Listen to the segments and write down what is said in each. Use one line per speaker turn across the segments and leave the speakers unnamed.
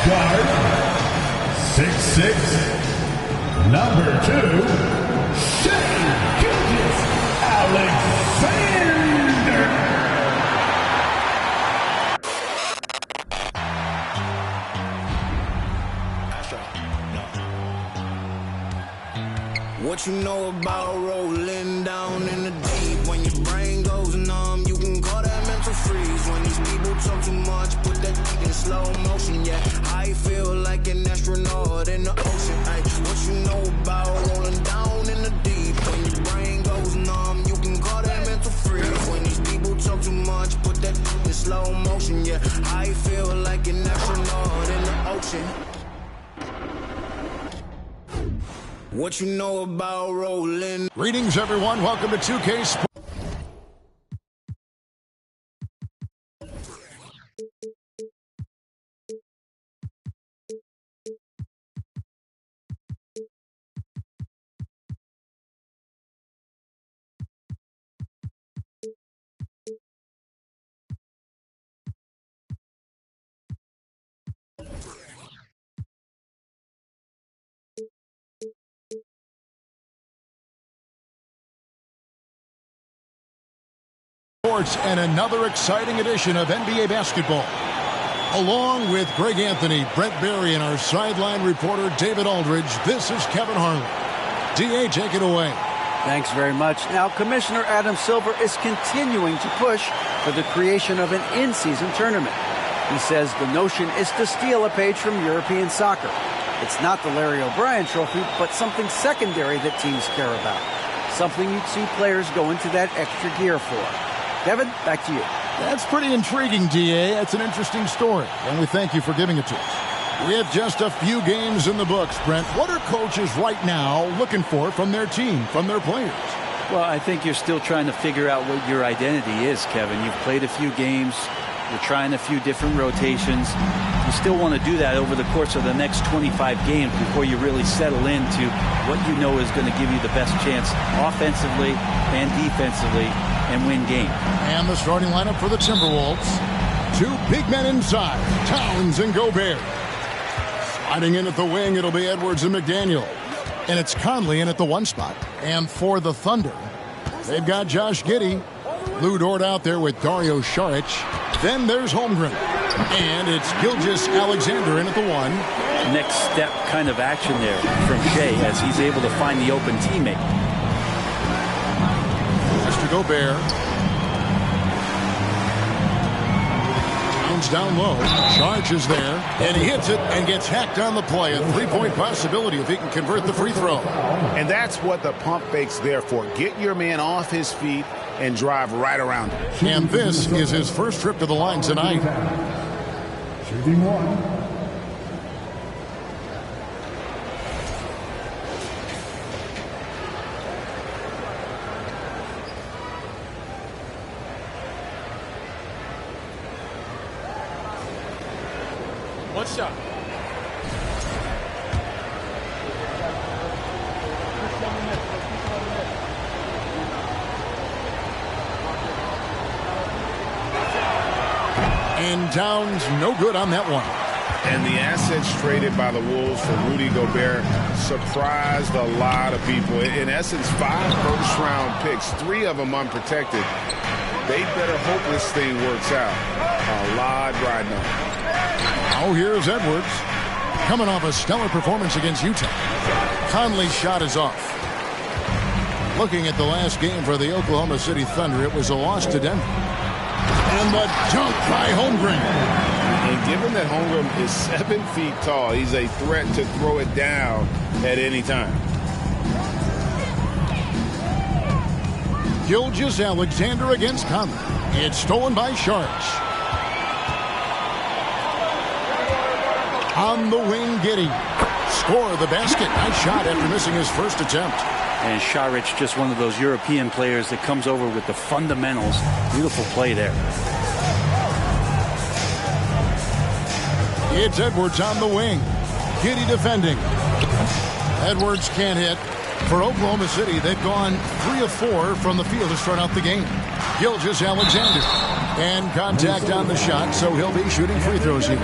Guard, 6'6", number 2, Shai Gilgeous-Alexander.
What you know about rolling down in the deep? When your brain goes numb, you can call that mental freeze. When these people talk too much, put that in slow motion. Yeah, I feel like an astronaut in the ocean. Ay, what you know about rolling down in the deep? When your brain goes numb, you can call that mental freeze. When these people talk too much, put that in slow motion. Yeah, I feel like an astronaut in the ocean. What you know about rolling?
Greetings, everyone. Welcome to 2K Sports. And another exciting edition of NBA basketball. Along with Greg Anthony, Brent Barry, and our sideline reporter David Aldridge, this is Kevin Harlan. D.A., take it away.
Thanks very much. Now, Commissioner Adam Silver is continuing to push for the creation of an in-season tournament. He says the notion is to steal a page from European soccer. It's not the Larry O'Brien Trophy, but something secondary that teams care about. Something you'd see players go into that extra gear for. Kevin, back to you.
That's pretty intriguing, D.A. That's an interesting story, and we thank you for giving it to us. With just a few games in the books, Brent, what are coaches right now looking for from their team, from their players?
Well, I think you're still trying to figure out what your identity is, Kevin. You've played a few games. You're trying a few different rotations. You still want to do that over the course of the next 25 games before you really settle into what you know is going to give you the best chance offensively and defensively and win games.
And the starting lineup for the Timberwolves. Two big men inside, Towns and Gobert. Sliding in at the wing, it'll be Edwards and McDaniel. And it's Conley in at the 1 spot. And for the Thunder, they've got Josh Giddey. Lou Dort out there with Dario Saric. Then there's Holmgren. And it's Gilgeous-Alexander in at the 1.
Next step kind of action there from Shai as he's able to find the open teammate.
To Gobert. Towns down low. Charge is there. And he hits it and gets hacked on the play. A three-point possibility if he can convert the free throw.
And that's what the pump fake's there for. Get your man off his feet and drive right around him.
And this is his first trip to the line tonight.
Shooting 1.
What's up?
And Towns no good on that one.
And the assets traded by the Wolves for Rudy Gobert surprised a lot of people. In essence, 5 first-round picks, 3 of them unprotected. They better hope this thing works out. A lot riding on.
Now here's Edwards. Coming off a stellar performance against Utah. Conley's shot is off. Looking at the last game for the Oklahoma City Thunder, it was a loss to Denver. And the dunk by Holmgren.
And given that Holmgren is 7 feet tall, he's a threat to throw it down at any time.
Gilgeous-Alexander against Conley. It's stolen by Saric. On the wing, Giddey. Score the basket. Nice shot after missing his first attempt.
And Saric, just one of those European players that comes over with the fundamentals. Beautiful play there.
It's Edwards on the wing. Giddey defending. Edwards can't hit. For Oklahoma City, they've gone 3 of 4 from the field to start out the game. Gilgeous-Alexander. And contact on the shot, so he'll be shooting free throws here.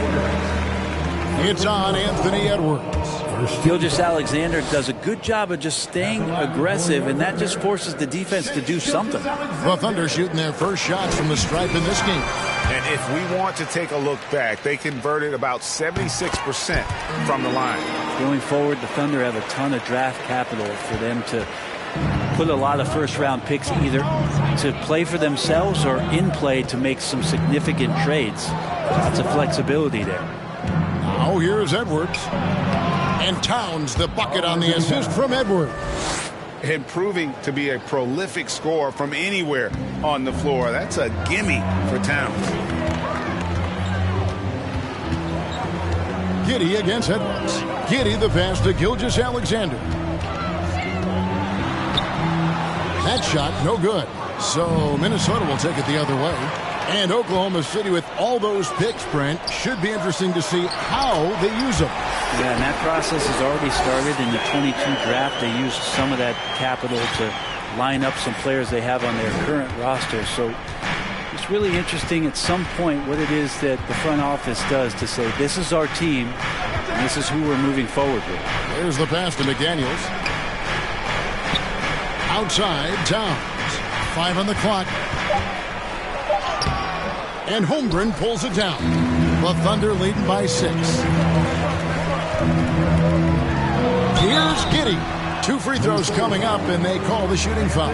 It's on Anthony Edwards.
Gilgeous-Alexander does a good job of just staying aggressive, and that just forces the defense to do something.
The Thunder shooting their first shots from the stripe in this game.
And if we want to take a look back, they converted about 76% from the line.
Going forward, the Thunder have a ton of draft capital for them to put a lot of first-round picks either to play for themselves or in play to make some significant trades. Lots of flexibility there.
Now here's Edwards. And Towns the bucket on the assist from Edwards.
And proving to be a prolific scorer from anywhere on the floor. That's a gimme for Towns.
Giddey against Edwards. Giddey the pass to Gilgeous-Alexander. That shot no good. So Minnesota will take it the other way. And Oklahoma City, with all those picks, Brent, should be interesting to see how they use them.
Yeah, and that process has already started in the 22 draft. They used some of that capital to line up some players they have on their current roster. So it's really interesting at some point what it is that the front office does to say, this is our team, and this is who we're moving forward with.
There's the pass to McDaniels. Outside, Towns. 5 on the clock. And Holmgren pulls it down. The Thunder leading by 6. Here's Giddey. 2 free throws coming up, and they call the shooting foul.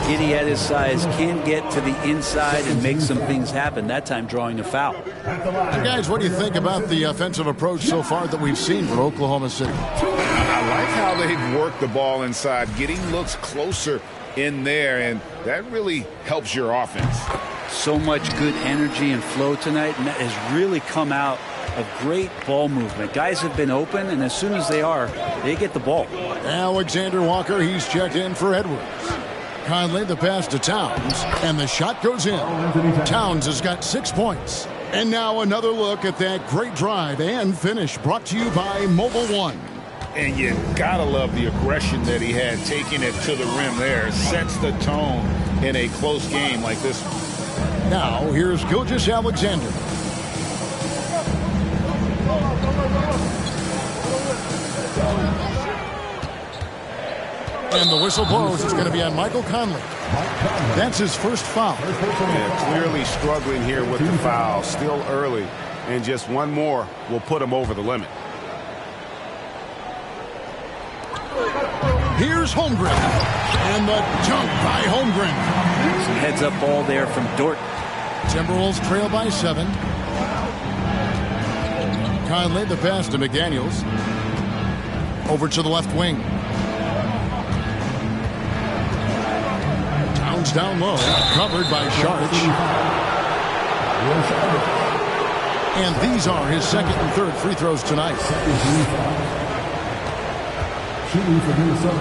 Giddey at his size can get to the inside and make some things happen, that time drawing a foul.
And guys, what do you think about the offensive approach so far that we've seen for Oklahoma City?
I like how they've worked the ball inside. Giddey looks closer in there, and that really helps your offense.
So much good energy and flow tonight, and that has really come out of great ball movement. Guys have been open, and as soon as they are, they get the ball.
Alexander Walker, he's checked in for Edwards. Conley the pass to Towns, and the shot goes in. Towns has got 6 points. And now another look at that great drive and finish, brought to you by Mobile One.
And you gotta love the aggression that he had, taking it to the rim there. Sets the tone in a close game like this one.
Now here's Gilgeous-Alexander. And the whistle blows. It's going to be on Michael Conley. That's his first foul.
Yeah, clearly struggling here with the foul. Still early. And just one more will put him over the limit.
Here's Holmgren. And the dunk by Holmgren.
Some heads-up ball there from Dort.
Timberwolves trail by 7. Conley the pass to McDaniels. Over to the left wing. Towns down low. Covered by Saric. And these are his second and third free throws tonight.
Shooting for Minnesota,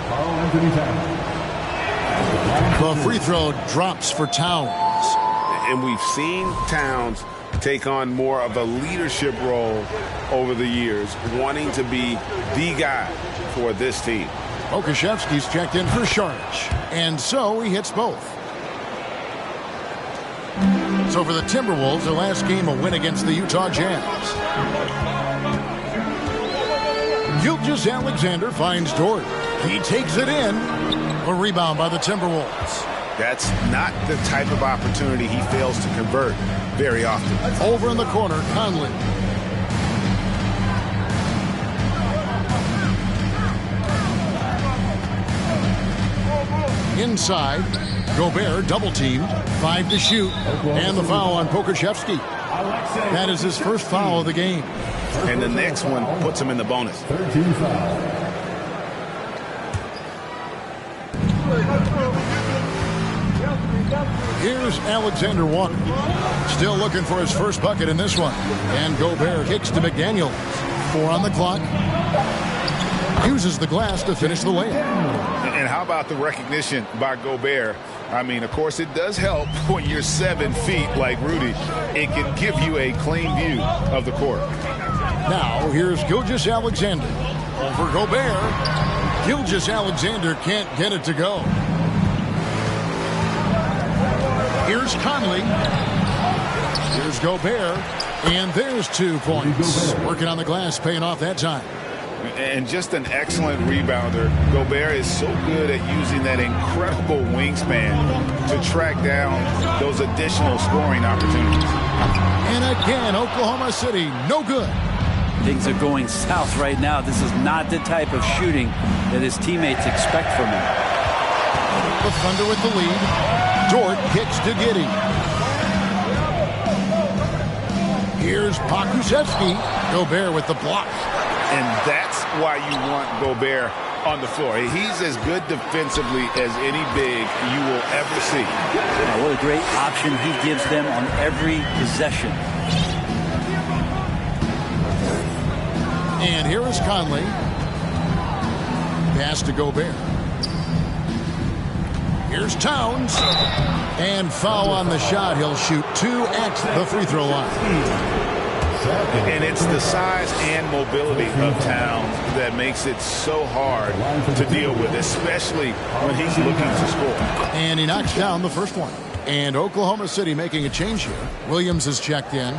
Karl-Anthony Towns.
The free throw drops for Towns.
And we've seen Towns take on more of a leadership role over the years, wanting to be the guy for this team.
Okashevsky's checked in for Saric. And so he hits both. So for the Timberwolves, their last game a win against the Utah Jazz. Gilgeous-Alexander finds Dort. He takes it in. A rebound by the Timberwolves.
That's not the type of opportunity he fails to convert very often.
Over in the corner, Conley. Inside, Gobert double-teamed. 5 to shoot. And the foul on Pokashevsky. That is his first foul of the game.
And the next one puts him in the bonus.
13 foul.
Here's Alexander Walker. Still looking for his first bucket in this one. And Gobert kicks to McDaniels. 4 on the clock. Uses the glass to finish the layup.
And how about the recognition by Gobert? I mean, of course, it does help when you're 7 feet like Rudy. It can give you a clean view of the court.
Now, here's Gilgeous-Alexander. Over Gobert. Gilgeous-Alexander can't get it to go. Here's Conley. Here's Gobert. And there's 2 points. Working on the glass, paying off that time.
And just an excellent rebounder. Gobert is so good at using that incredible wingspan to track down those additional scoring opportunities.
And again, Oklahoma City, no good.
Things are going south right now. This is not the type of shooting that his teammates expect from him.
The Thunder with the lead. Dort kicks to Giddey. Here's Pokusevski. Gobert with the block.
And that's why you want Gobert on the floor. He's as good defensively as any big you will ever see.
Oh, what a great option he gives them on every possession.
And here is Conley. Pass to Gobert. Here's Towns. And foul on the shot. He'll shoot 2 at the free throw line.
And it's the size and mobility of Towns that makes it so hard to deal with, especially when he's looking to score.
And he knocks down the first one. And Oklahoma City making a change here. Williams has checked in.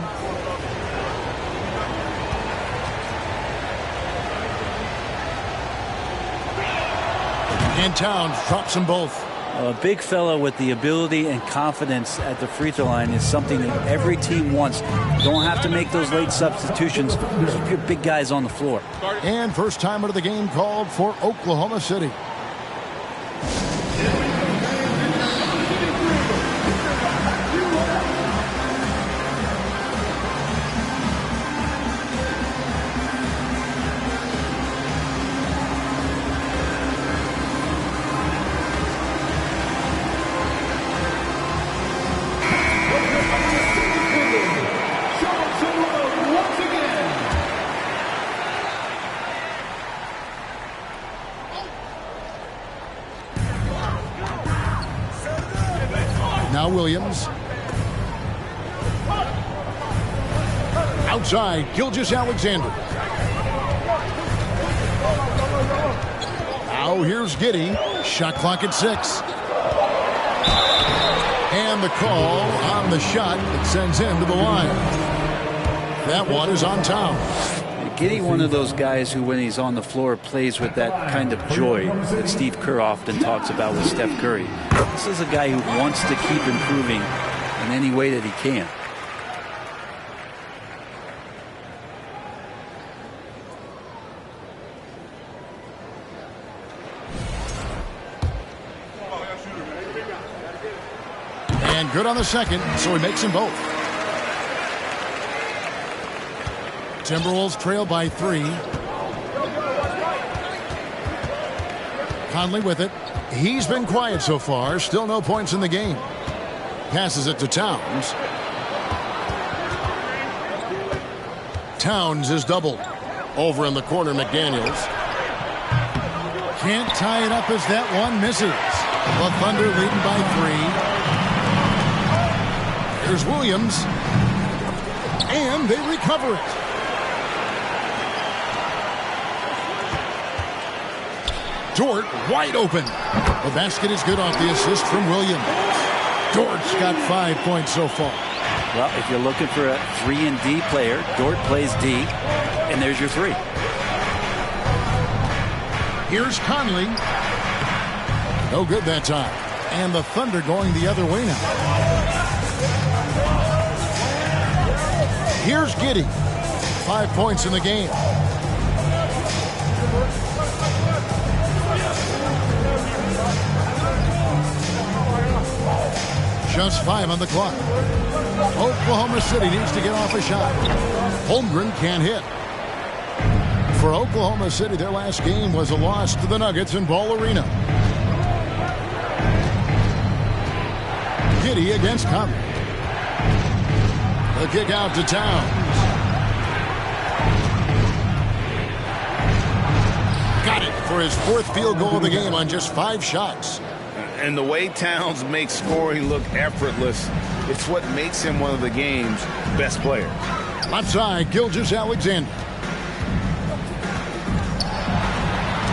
And Towns drops them both.
A big fella with the ability and confidence at the free throw line is something that every team wants. Don't have to make those late substitutions. Keep your big guys on the floor.
And first time out of the game called for Oklahoma City. Now Williams. Outside, Gilgeous-Alexander. Now here's Giddey. Shot clock at 6. And the call on the shot that sends him to the line. That one is on Towns.
Giddey, one of those guys who, when he's on the floor, plays with that kind of joy that Steve Kerr often talks about with Steph Curry. This is a guy who wants to keep improving in any way that he can.
And good on the second, so he makes them both. Timberwolves trail by 3. Conley with it. He's been quiet so far. Still no points in the game. Passes it to Towns. Towns is doubled. Over in the corner, McDaniels. Can't tie it up as that one misses. The Thunder leading by 3. Here's Williams. And they recover it. Dort wide open. The basket is good off the assist from Williams. Dort's got 5 points so far.
Well, if you're looking for a 3-and-D player, Dort plays D, and there's your 3.
Here's Conley. No good that time. And the Thunder going the other way now. Here's Giddey. 5 points in the game. Just 5 on the clock. Oklahoma City needs to get off a shot. Holmgren can't hit. For Oklahoma City, their last game was a loss to the Nuggets in Ball Arena. Giddey against Conley. The kick out to Towns. Got it for his 4th field goal of the game on just 5 shots.
And the way Towns makes scoring look effortless, it's what makes him one of the game's best players.
Left side, Gilgeous-Alexander.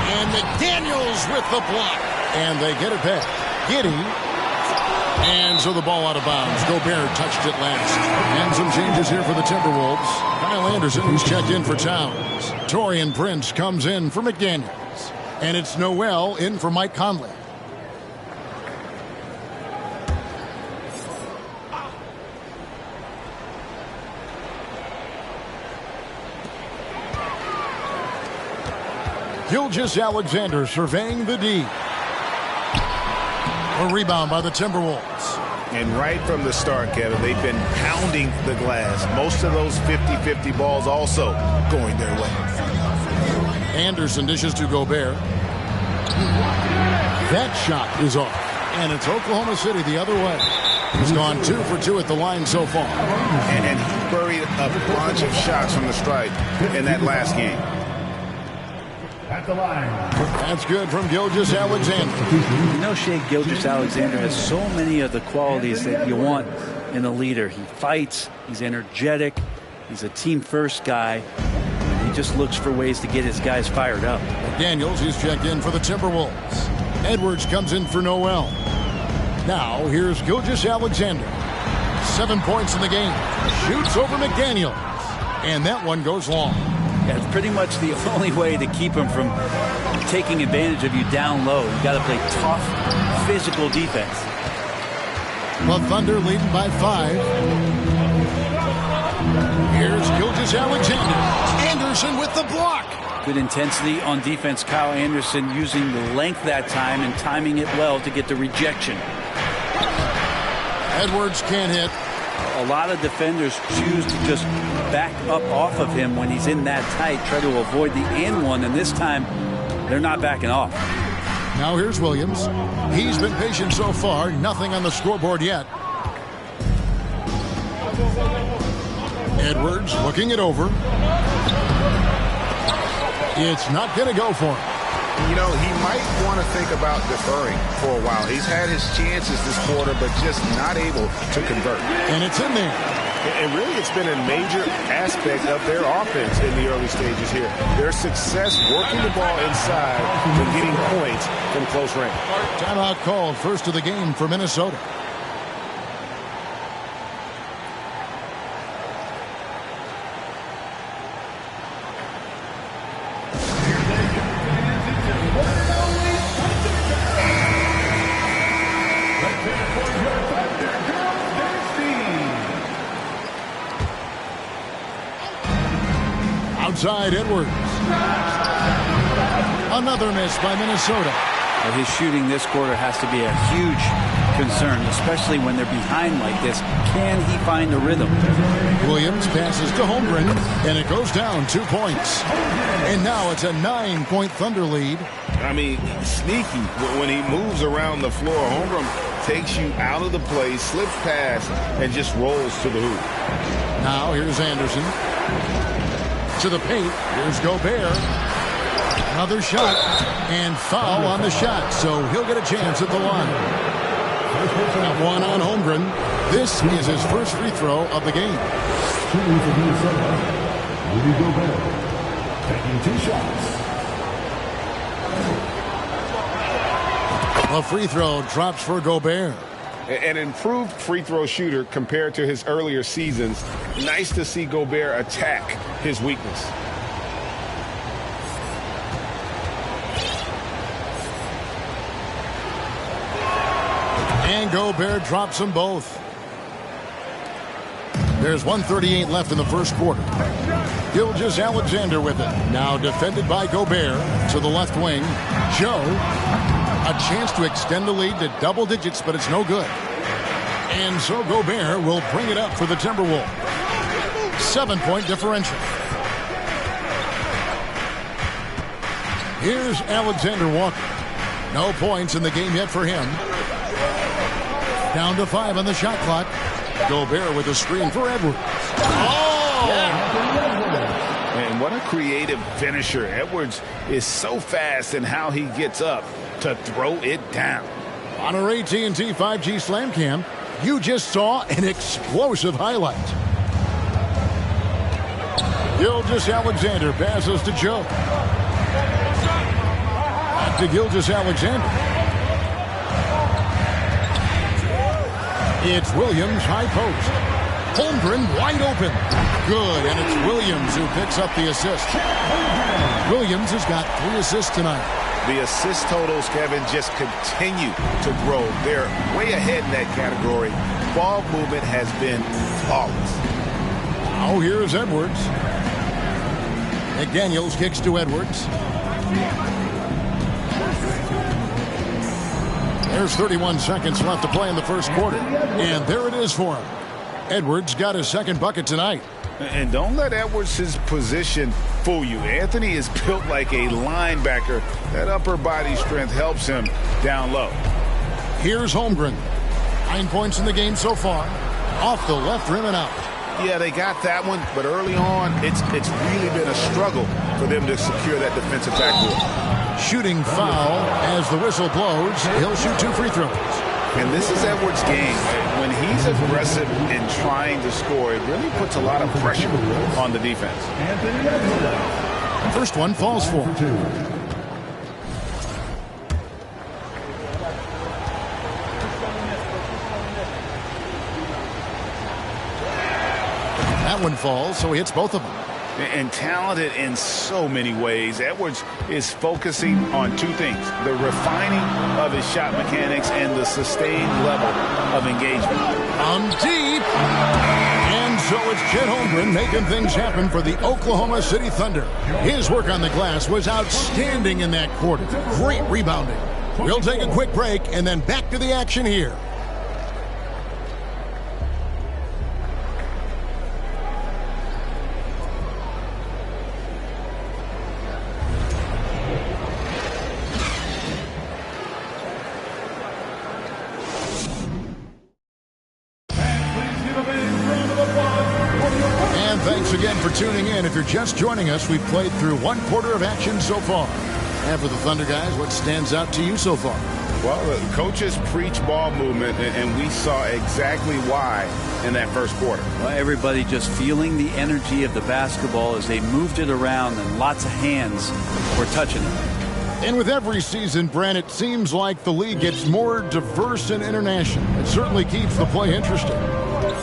And McDaniels with the block. And they get it back. Giddey. And so the ball out of bounds. Gobert touched it last. And some changes here for the Timberwolves. Kyle Anderson, who's checked in for Towns. Taurean Prince comes in for McDaniels. And it's Noel in for Mike Conley. Gilgeous-Alexander surveying the D. A rebound by the Timberwolves.
And right from the start, Kevin, they've been pounding the glass. Most of those 50-50 balls also going their way.
Anderson dishes to Gobert. That shot is off. And it's Oklahoma City the other way. He's gone 2 for 2 at the line so far.
And he buried a bunch of shots from the stripe in that last game.
At the line.
That's good from Gilgeous-Alexander.
You know, Shai Gilgeous-Alexander has so many of the qualities that you want in a leader. He fights, he's energetic, he's a team-first guy. He just looks for ways to get his guys fired up.
Daniels, he's checked in for the Timberwolves. Edwards comes in for Noel. Now, here's Gilgeous-Alexander. 7 points in the game. Shoots over McDaniels. And that one goes long.
Yeah, it's pretty much the only way to keep him from taking advantage of you down low. You got to play tough, physical defense.
The Thunder leading by 5. Here's Gilgeous-Alexander. Anderson with the block.
Good intensity on defense. Kyle Anderson using the length that time and timing it well to get the rejection.
Edwards can't hit.
A lot of defenders choose to just back up off of him when he's in that tight, try to avoid the and one, and this time they're not backing off.
Now here's Williams. He's been patient so far, nothing on the scoreboard yet. Edwards looking it over. It's not going to go for him.
You know, he might want to think about deferring for a while. He's had his chances this quarter, but just not able to convert.
And it's in there.
And really, it's been a major aspect of their offense in the early stages here. Their success working the ball inside and getting points from close range.
Timeout called, first of the game for Minnesota. Outside Edwards. Another miss by Minnesota.
But his shooting this quarter has to be a huge concern, especially when they're behind like this. Can he find the rhythm?
Williams passes to Holmgren, and it goes down 2 points. And now it's a 9-point Thunder lead.
I mean, sneaky. When he moves around the floor, Holmgren takes you out of the play, slips past, and just rolls to the hoop.
Now here's Anderson. To the paint. Here's Gobert. Another shot. And foul on the shot. So he'll get a chance at the line. Got one on Holmgren. This is his first free throw of the game.
Shooting for Minnesota. Rudy Gobert. Taking 2 shots.
A free throw drops for Gobert.
An improved free throw shooter compared to his earlier seasons. Nice to see Gobert attack his weakness.
And Gobert drops them both. There's 1:38 left in the first quarter. Gilgeous-Alexander with it. Now defended by Gobert to the left wing. Joe. A chance to extend the lead to double digits, but it's no good. And so Gobert will bring it up for the Timberwolves. 7-point differential. Here's Alexander Walker. No points in the game yet for him. Down to 5 on the shot clock. Gobert with a screen for Edwards. Oh!
And what a creative finisher. Edwards is so fast in how he gets up to throw it down.
On our AT&T 5G Slam Cam, you just saw an explosive highlight. Gilgeous-Alexander passes to Joe. Back to Gilgeous-Alexander. It's Williams high post. Holmgren wide open. Good, and it's Williams who picks up the assist. Williams has got 3 assists tonight.
The assist totals, Kevin, just continue to grow. They're way ahead in that category. Ball movement has been flawless.
Now here's Edwards. McDaniels kicks to Edwards. There's 31 seconds left to play in the first quarter. And there it is for him. Edwards got his second bucket tonight.
And don't let Edwards' position fool you. Anthony is built like a linebacker. That upper body strength helps him down low.
Here's Holmgren. 9 points in the game so far. Off the left rim and out.
Yeah, they got that one, but early on, it's really been a struggle for them to secure that defensive backboard.
Shooting foul as the whistle blows. He'll shoot 2 free throws.
And this is Edwards' game. When he's aggressive in trying to score, it really puts a lot of pressure on the defense.
First one falls for him. That one falls, so he hits both of them.
And talented in so many ways. Edwards is focusing on 2 things: the refining of his shot mechanics and the sustained level of engagement.
Deep. And so it's Chet Holmgren making things happen for the Oklahoma City Thunder. His work on the glass was outstanding in that quarter. Great rebounding. We'll take a quick break and then back to the action here. Again for tuning in. If you're just joining us, we've played through 1 quarter of action so far. And for the Thunder guys, what stands out to you so far?
Well, the coaches preach ball movement, and we saw exactly why in that first quarter.
Well, everybody just feeling the energy of the basketball as they moved it around, and lots of hands were touching it.
And with every season, Brent, it seems like the league gets more diverse and international. It certainly keeps the play interesting.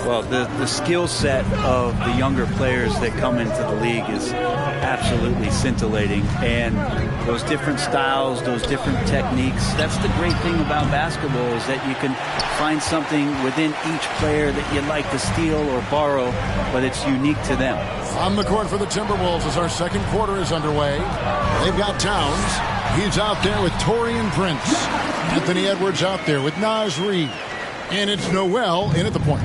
Well, the skill set of the younger players that come into the league is absolutely scintillating. And those different styles, those different techniques, that's the great thing about basketball, is that you can find something within each player that you'd like to steal or borrow, but it's unique to them.
On the court for the Timberwolves as our second quarter is underway. They've got Towns. He's out there with Taurean Prince. Anthony Edwards out there with Naz Reid. And it's Noel in at the point.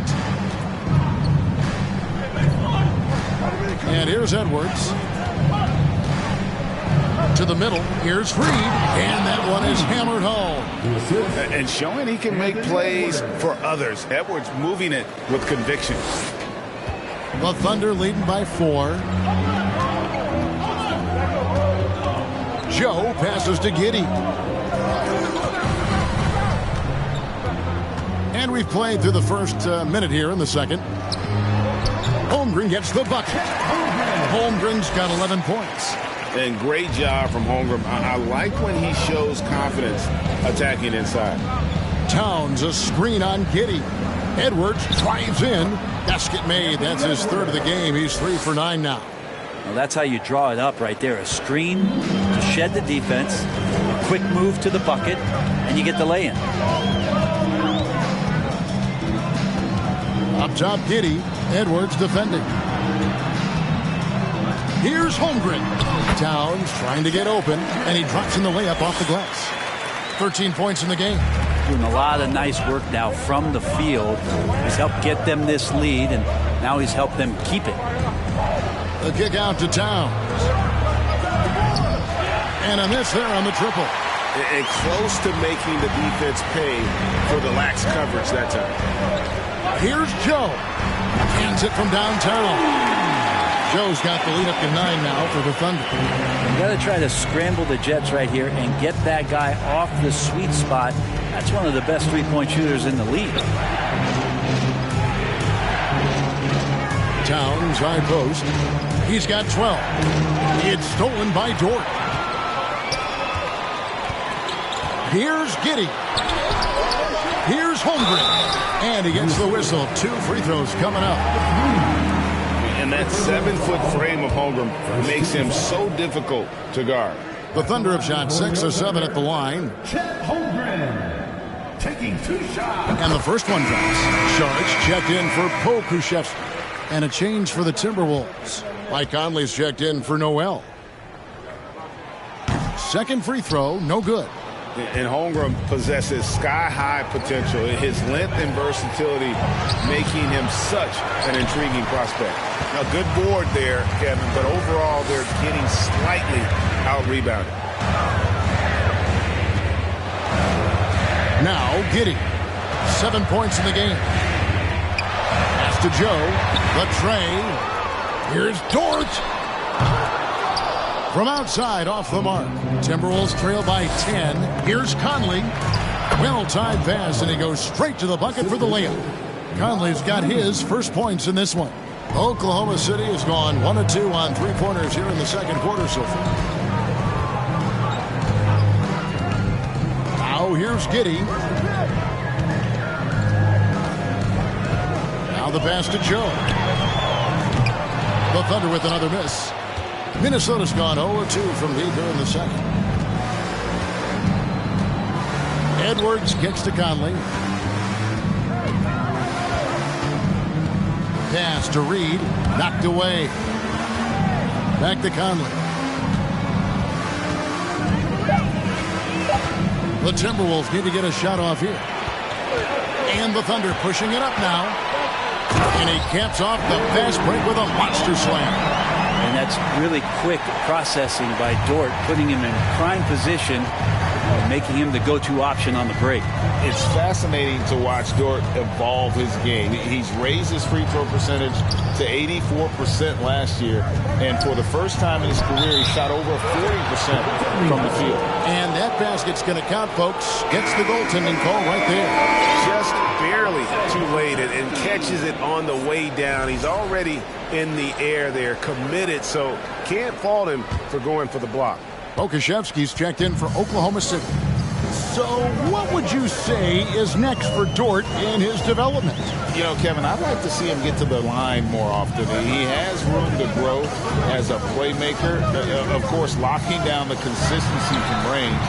And here's Edwards. To the middle. Here's Reid. And that one is hammered home.
And showing he can make plays for others. Edwards moving it with conviction.
The Thunder leading by 4. Joe passes to Giddey. And we've played through the first minute here in the second. Holmgren gets the bucket. Holmgren's got 11 points.
And great job from Holmgren. I like when he shows confidence attacking inside.
Towns, a screen on Giddey. Edwards drives in. Basket made. That's his third of the game. He's 3 for 9 now.
Well, that's how you draw it up right there. A screen to shed the defense, a quick move to the bucket, and you get the lay-in.
Up top, Giddey. Edwards defending. Here's Holmgren. Towns trying to get open, and he drops in the layup off the glass. 13 points in the game.
Doing a lot of nice work now from the field. He's helped get them this lead, and now he's helped them keep it.
The kick out to Towns. And a miss there on the triple.
And close to making the defense pay for the lax coverage that time.
Here's Joe. Hands it from downtown. Joe's got the lead up to 9 now for the Thunder.
You got to try to scramble the Jets right here and get that guy off the sweet spot. That's one of the best three-point shooters in the league.
Towns high post. He's got 12. It's stolen by Dort. Here's Giddey. Here's Holmgren. And he gets the whistle. 2 free throws coming up.
And that 7-foot frame of Holmgren makes him so difficult to guard.
The Thunder have shot 6 of 7 at the line.
Chet Holmgren taking 2 shots.
And the first one drops. Sharks checked in for Pokusevski. And a change for the Timberwolves. Mike Conley's checked in for Noel. Second free throw, no good.
And Holmgren possesses sky-high potential. His length and versatility making him such an intriguing prospect. A good board there, Kevin, but overall they're getting slightly out-rebounded.
Now Giddey. 7 points in the game. Pass to Joe. The tray. Here's Dort. From outside, off the mark. Timberwolves trail by 10. Here's Conley. Well-timed pass, and he goes straight to the bucket for the layup. Conley's got his first points in this one. Oklahoma City has gone 1 of 2 on 3-pointers here in the second quarter so far. Now here's Giddey. Now the pass to Joe. The Thunder with another miss. Minnesota's gone 0-2 from deep here in the second. Edwards kicks to Conley. Pass to Reed. Knocked away. Back to Conley. The Timberwolves need to get a shot off here. And the Thunder pushing it up now. And he caps off the fast break with a monster slam.
And that's really quick processing by Dort, putting him in prime position, making him the go-to option on the break.
It's fascinating to watch Dort evolve his game. He's raised his free throw percentage to 84% last year, and for the first time in his career, he shot over 40% from the field.
And that basket's going to count, folks. Gets the goaltending call right there.
Just barely too late and catches it on the way down. He's already in the air there, committed, so can't fault him for going for the block.
Pokusevski's checked in for Oklahoma City. So what would you say is next for Dort in his development?
You know, Kevin, I'd like to see him get to the line more often. He has room to grow as a playmaker. Of course, locking down the consistency from range,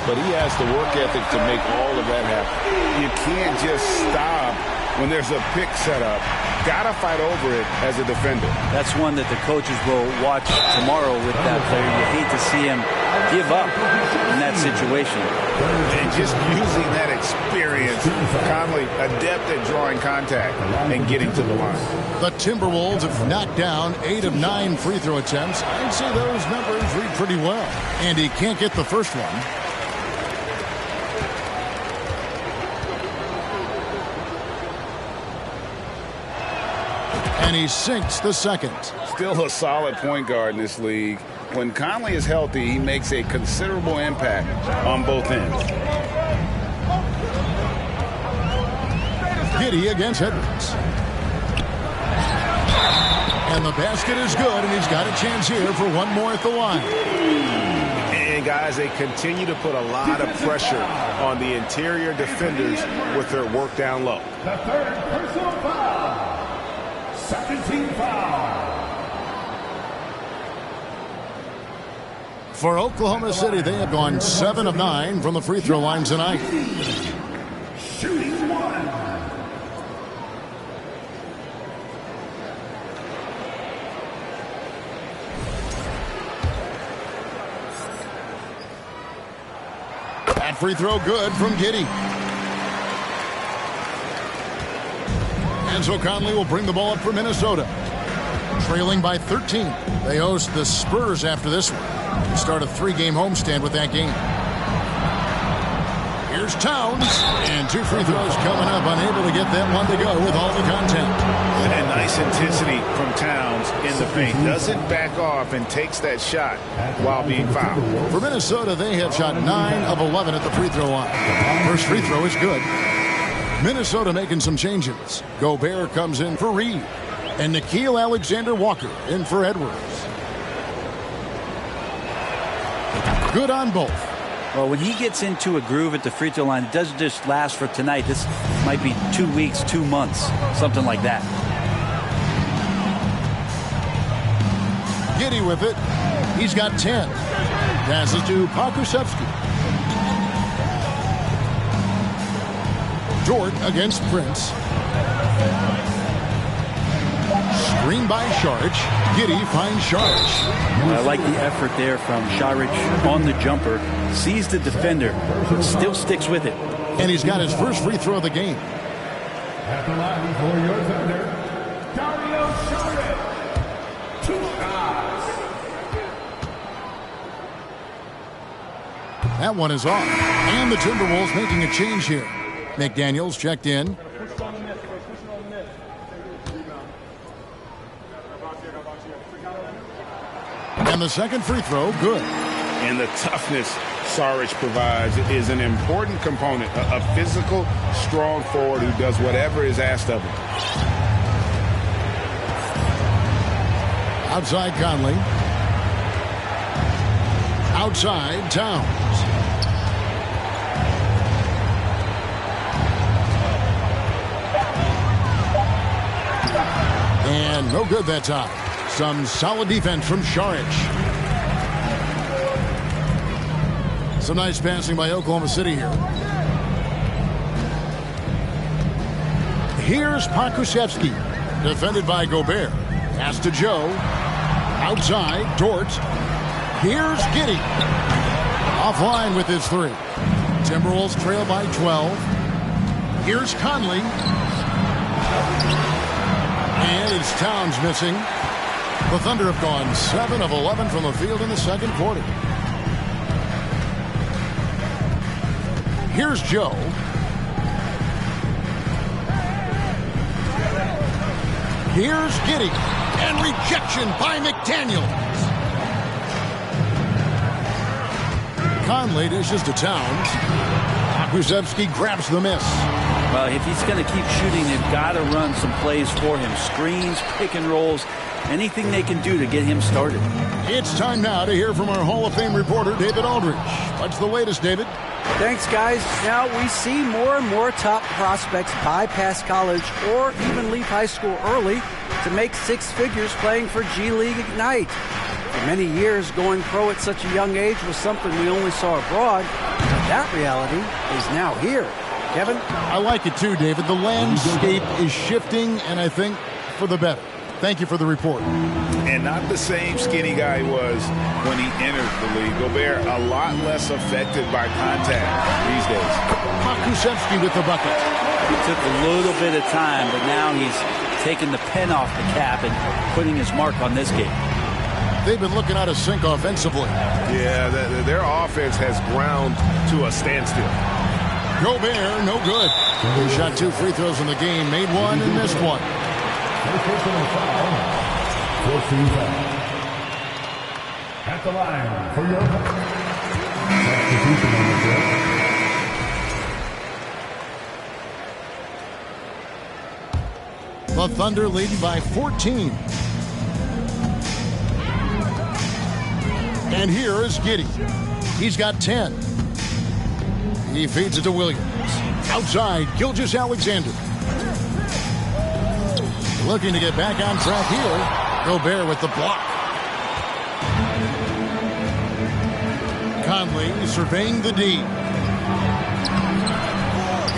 but he has the work ethic to make all of that happen.
You can't just stop when there's a pick set up. Gotta fight over it as a defender.
That's one that the coaches will watch tomorrow with that player. You hate to see him give up in that situation.
And just using that experience, Conley adept at drawing contact and getting to the line.
The Timberwolves have knocked down 8 of 9 free throw attempts. I'd say those numbers read pretty well. And he can't get the first one. And he sinks the second.
Still a solid point guard in this league. When Conley is healthy, he makes a considerable impact on both ends.
Giddey against Edwards. And the basket is good, and he's got a chance here for one more at the line.
And guys, they continue to put a lot of pressure on the interior defenders with their work down low.
The third personal foul. Second team foul.
For Oklahoma City, they have gone 7 of 9 from the free throw line tonight.
Shooting one.
That free throw good from Giddey. And so Conley will bring the ball up for Minnesota. Trailing by 13. They host the Spurs after this one. They start a 3-game homestand with that game. Here's Towns. And 2 free throws coming up. Unable to get that one to go with all the contact.
And nice intensity from Towns in the paint. Doesn't back off and takes that shot while being fouled.
For Minnesota, they have shot 9 of 11 at the free throw line. First free throw is good. Minnesota making some changes. Gobert comes in for Reed. And Nickeil Alexander-Walker in for Edwards. Good on both.
Well, when he gets into a groove at the free throw line, it doesn't just last for tonight. This might be 2 weeks, 2 months, something like that.
Giddey with it. He's got 10. Passes to Pokusevski. Dort against Prince. Screen by Šarić. Giddey finds Šarić.
I like the effort there from Šarić on the jumper. Sees the defender, but still sticks with it.
And he's got his first free throw of the game.
At the line for your defender, Dario Šarić. 2 shots.
That one is off. And the Timberwolves making a change here. McDaniels checked in. And the second free throw, good.
And the toughness Šarić provides is an important component. A physical, strong forward who does whatever is asked of him.
Outside Conley. Outside Towns. And no good that time. Some solid defense from Šarić. Some nice passing by Oklahoma City here. Here's Pokusevski. Defended by Gobert. Pass to Joe. Outside, Dort. Here's Giddey. Offline with his 3. Timberwolves trail by 12. Here's Conley. And it's Towns missing. The Thunder have gone 7 of 11 from the field in the second quarter. Here's Joe. Here's Giddey. And rejection by McDaniels. Conley dishes to Towns. Pokusevski grabs the miss.
Well, if he's going to keep shooting, they've got to run some plays for him. Screens, pick and rolls, anything they can do to get him started.
It's time now to hear from our Hall of Fame reporter, David Aldridge. What's the latest, David?
Thanks, guys. Now we see more and more top prospects bypass college or even leave high school early to make 6 figures playing for G League Ignite. For many years, going pro at such a young age was something we only saw abroad. But that reality is now here. Kevin?
I like it too, David. The landscape is shifting, and I think for the better. Thank you for the report.
And not the same skinny guy he was when he entered the league. Gobert a lot less affected by contact these days.
Pokusevski with the bucket.
It took a little bit of time, but now he's taking the pen off the cap and putting his mark on this game.
They've been looking out of sync offensively.
Yeah, their offense has ground to a standstill.
Gobert, no good. He shot 2 free throws in the game, made 1 and missed 1.
Personal foul. 14 foul. At the line for your substitution on the floor.
The Thunder leading by 14. And here is Giddey. He's got 10. He feeds it to Williams. Outside, Gilgeous-Alexander. Looking to get back on track here. Gobert with the block. Conley surveying the D.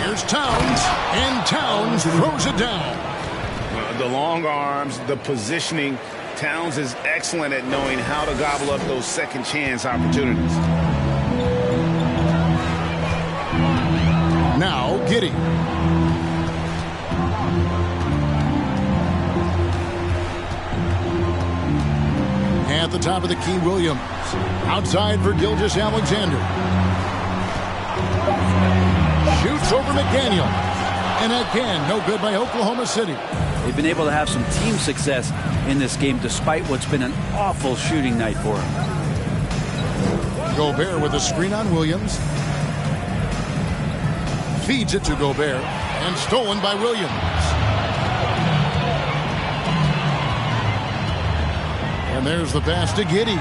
Here's Towns, and Towns throws it down.
The long arms, the positioning. Towns is excellent at knowing how to gobble up those second chance opportunities.
Now, Giddey. At the top of the key, Williams. Outside for Gilgeous-Alexander. Shoots over McDaniel. And again, no good by Oklahoma City.
They've been able to have some team success in this game despite what's been an awful shooting night for them.
Gobert with a screen on Williams. Feeds it to Gobert. And stolen by Williams. And there's the pass to Giddey.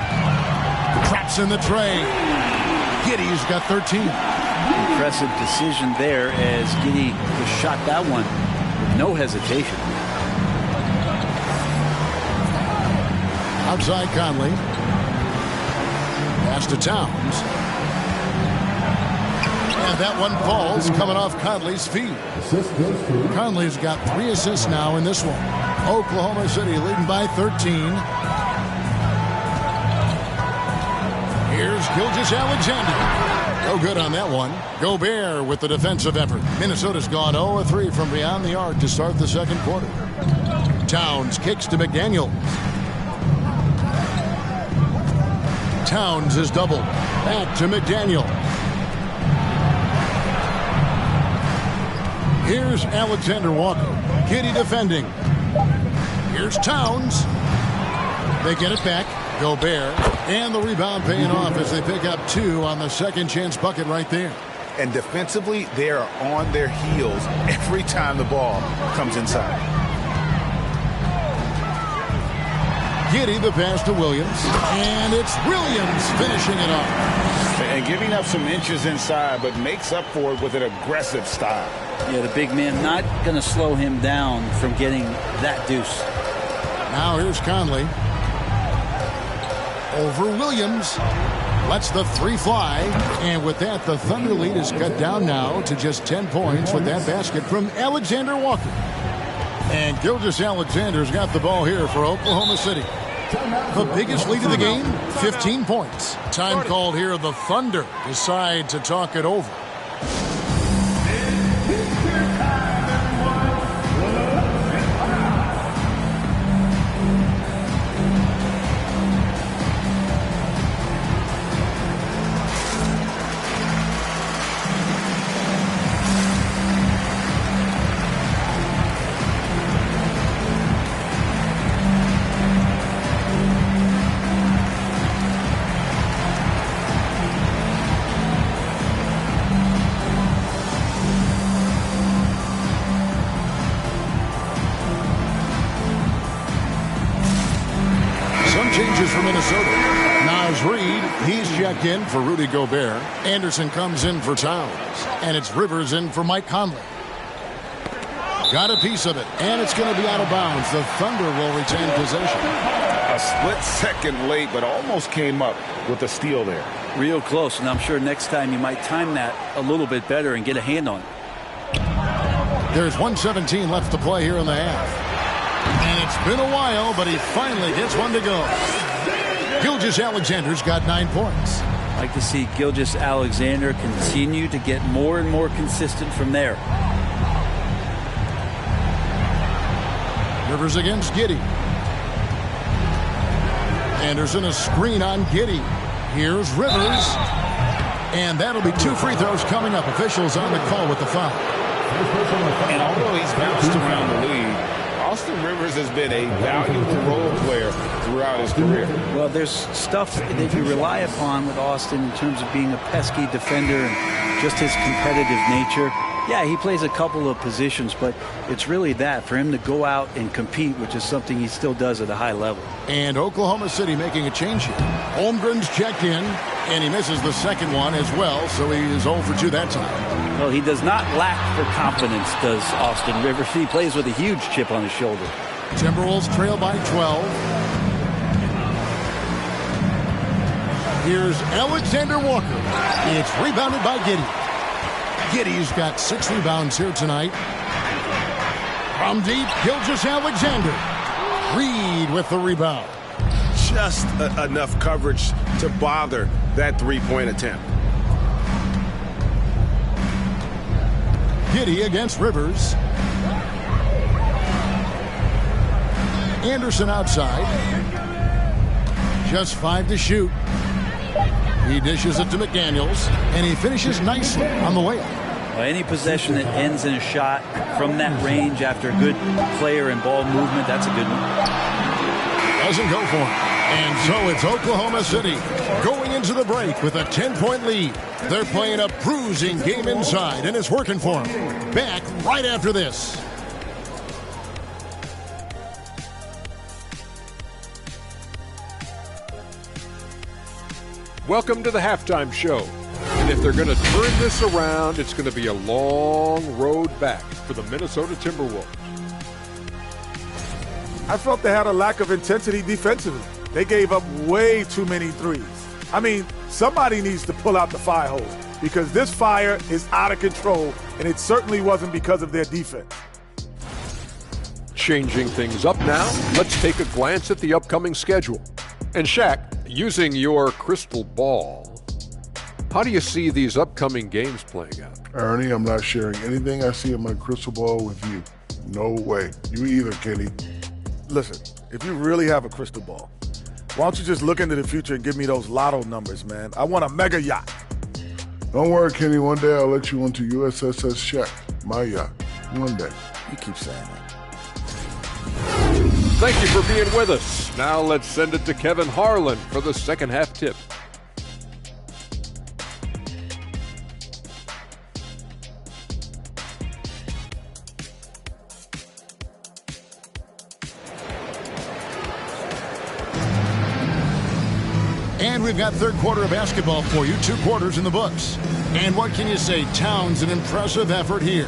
Traps in the tray. Giddey's got 13.
Impressive decision there as Giddey just shot that one with no hesitation.
Outside Conley. Pass to Towns. And that one falls coming off Conley's feet. Conley's got 3 assists now in this one. Oklahoma City leading by 13. Here's Gilgeous-Alexander. No good on that one. Gobert with the defensive effort. Minnesota's gone 0-3 from beyond the arc to start the second quarter. Towns kicks to McDaniels. Towns is doubled. Back to McDaniel. Here's Alexander Walker. Giddey defending. Here's Towns. They get it back. Gobert. And the rebound paying off as they pick up 2 on the second chance bucket right there.
And defensively, they are on their heels every time the ball comes inside.
Giddey the pass to Williams. And it's Williams finishing it off.
And giving up some inches inside, but makes up for it with an aggressive style.
Yeah, the big man not going to slow him down from getting that deuce.
Now here's Conley. Over Williams. Lets the 3 fly. And with that, the Thunder lead is cut down now to just 10 points with that basket from Alexander Walker. And Gilgeous-Alexander's got the ball here for Oklahoma City. The biggest lead of the game, 15 points. Time called here. The Thunder decide to talk it over. For Minnesota. Naz Reid, he's checked in for Rudy Gobert. Anderson comes in for Towns. And it's Rivers in for Mike Conley. Got a piece of it, and it's going to be out of bounds. The Thunder will retain possession.
A split second late, but almost came up with a steal there.
Real close, and I'm sure next time you might time that a little bit better and get a hand on it.
There's 1:17 left to play here in the half. And it's been a while, but he finally gets one to go. Gilgeous-Alexander's got 9 points.
I'd like to see Gilgeous-Alexander continue to get more and more consistent from there.
Rivers against Giddey. Anderson a screen on Giddey. Here's Rivers. And that'll be 2 free throws coming up. Officials on the call with the foul.
And although he's bounced around the league, Austin Rivers has been a valuable role player throughout his career.
Well, there's stuff that you rely upon with Austin in terms of being a pesky defender and just his competitive nature. Yeah, he plays a couple of positions, but it's really that for him to go out and compete, which is something he still does at a high level.
And Oklahoma City making a change here. Holmgren's checked in, and he misses the second one as well, so he is 0 for 2 that time.
Well, he does not lack for confidence, does Austin Rivers. He plays with a huge chip on his shoulder.
Timberwolves trail by 12. Here's Alexander Walker. It's rebounded by Giddey. Giddey's got 6 rebounds here tonight. From deep, Gilgeous-Alexander. Reid with the rebound.
Just enough coverage to bother that 3-point attempt.
Giddey against Rivers. Anderson outside. Just 5 to shoot. He dishes it to McDaniels, and he finishes nicely on the way up.
Well, any possession that ends in a shot from that range after a good player and ball movement, that's a good one.
Doesn't go for it. And so it's Oklahoma City going into the break with a 10-point lead. They're playing a bruising game inside, and it's working for them. Back right after this.
Welcome to the Halftime Show. And if they're going to turn this around, it's going to be a long road back for the Minnesota Timberwolves.
I felt they had a lack of intensity defensively. They gave up way too many threes. I mean, somebody needs to pull out the fire hose because this fire is out of control, and it certainly wasn't because of their defense.
Changing things up now, let's take a glance at the upcoming schedule. And Shaq, using your crystal ball, how do you see these upcoming games playing out?
Ernie, I'm not sharing anything I see in my crystal ball with you. No way. You either, Kenny.
Listen, if you really have a crystal ball, why don't you just look into the future and give me those lotto numbers, man? I want a mega yacht.
Don't worry, Kenny. One day I'll let you onto USSS Shaq, my yacht. One day.
You keep saying that.
Thank you for being with us. Now let's send it to Kevin Harlan for the second half tip.
And we've got third quarter of basketball for you, 2 quarters in the books. And what can you say? Towns, an impressive effort here.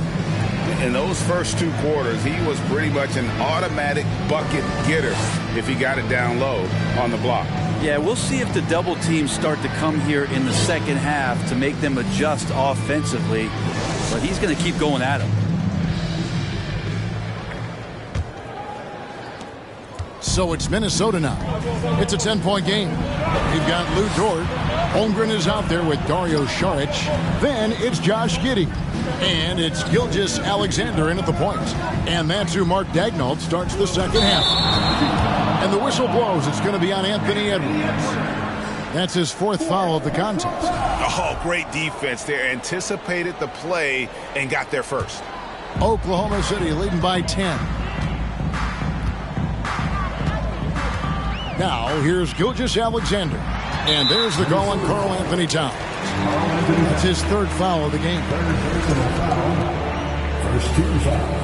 In those first 2 quarters, he was pretty much an automatic bucket getter if he got it down low on the block.
Yeah, we'll see if the double teams start to come here in the second half to make them adjust offensively. But he's going to keep going at him.
So it's Minnesota now. It's a 10-point game. You've got Lou Dort. Holmgren is out there with Dario Saric. Then it's Josh Giddey. And it's Gilgeous Alexander in at the point. And that's who Mark Daigneault starts the second half. And the whistle blows. It's going to be on Anthony Edwards. That's his 4th foul of the contest.
Oh, great defense there. Anticipated the play and got there first.
Oklahoma City leading by 10. Now, here's Gilgeous Alexander. And there's the call on Karl Anthony Towns. That's his 3rd foul of the game.
First team foul.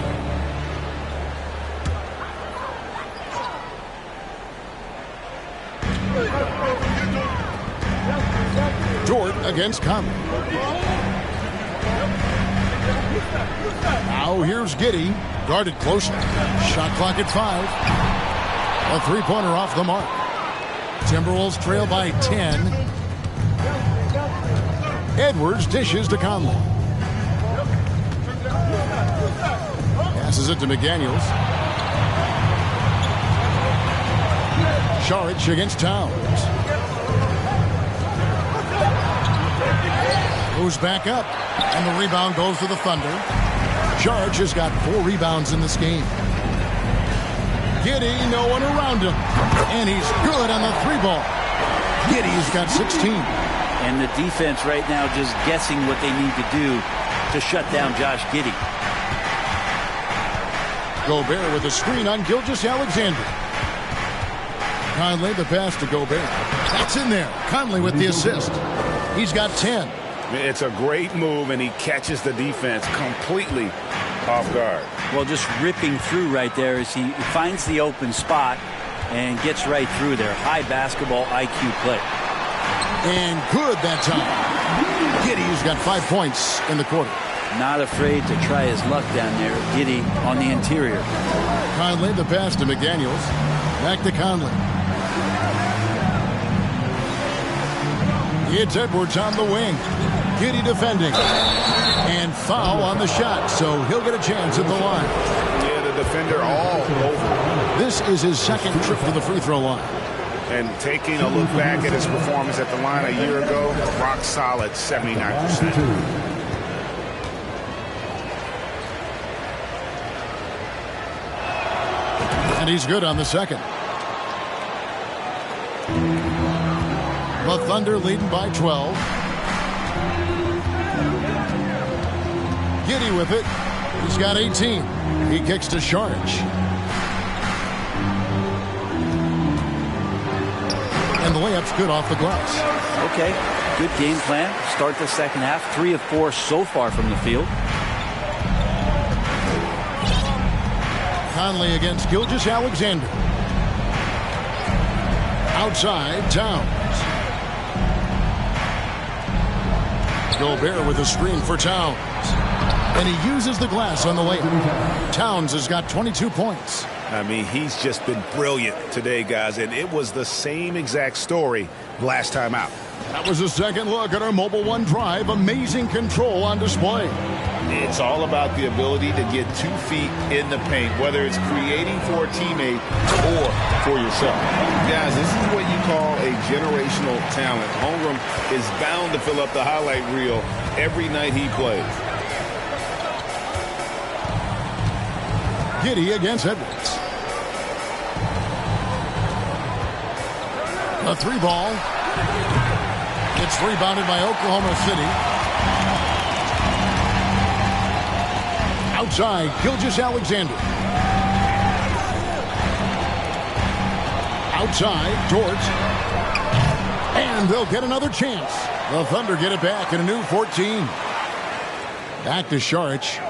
Dort against Conley. Now here's Giddey. Guarded closely. Shot clock at 5. A 3-pointer off the mark. Timberwolves trail by 10. Edwards dishes to Conley. Passes it to McDaniels. Saric against Towns. Goes back up. And the rebound goes to the Thunder. Saric has got 4 rebounds in this game. Giddey, no one around him. And he's good on the 3-ball. Giddey's got 16.
And the defense right now just guessing what they need to do to shut down Josh Giddey.
Gobert with a screen on Gilgeous Alexander. Conley the pass to Gobert. That's in there. Conley with the assist. He's got 10.
It's a great move, and he catches the defense completely off guard.
Well, just ripping through right there as he finds the open spot and gets right through there. High basketball IQ play.
And good that time. Giddey's got 5 points in the quarter.
Not afraid to try his luck down there. Giddey on the interior.
Conley the pass to McDaniels. Back to Conley. It's Edwards on the wing. Giddey defending. And foul on the shot, so he'll get a chance at the line.
Yeah, the defender all over.
This is his 2nd trip to the free throw line.
And taking a look back at his performance at the line a year ago, rock solid 79%.
And he's good on the 2nd. The Thunder leading by 12. Giddey with it. He's got 18. He kicks to Saric. And the layup's good off the glass.
Okay, good game plan. Start the second half. 3 of 4 so far from the field.
Conley against Gilgeous Alexander. Outside, Towns. Gobert with a screen for Towns. And he uses the glass on the layup. Towns has got 22 points.
I mean, he's just been brilliant today, guys, and it was the same exact story last time out.
That was a second look at our Mobile One Drive. Amazing control on display.
It's all about the ability to get 2 feet in the paint, whether it's creating for a teammate or for yourself. Guys, this is what you call a generational talent. Holmgren is bound to fill up the highlight reel every night he plays.
Giddey against Edwards. A 3-ball. It's rebounded by Oklahoma City. Outside, Gilgeous-Alexander. Outside, Dort. And they'll get another chance. The Thunder get it back in a new 14. Back to Saric.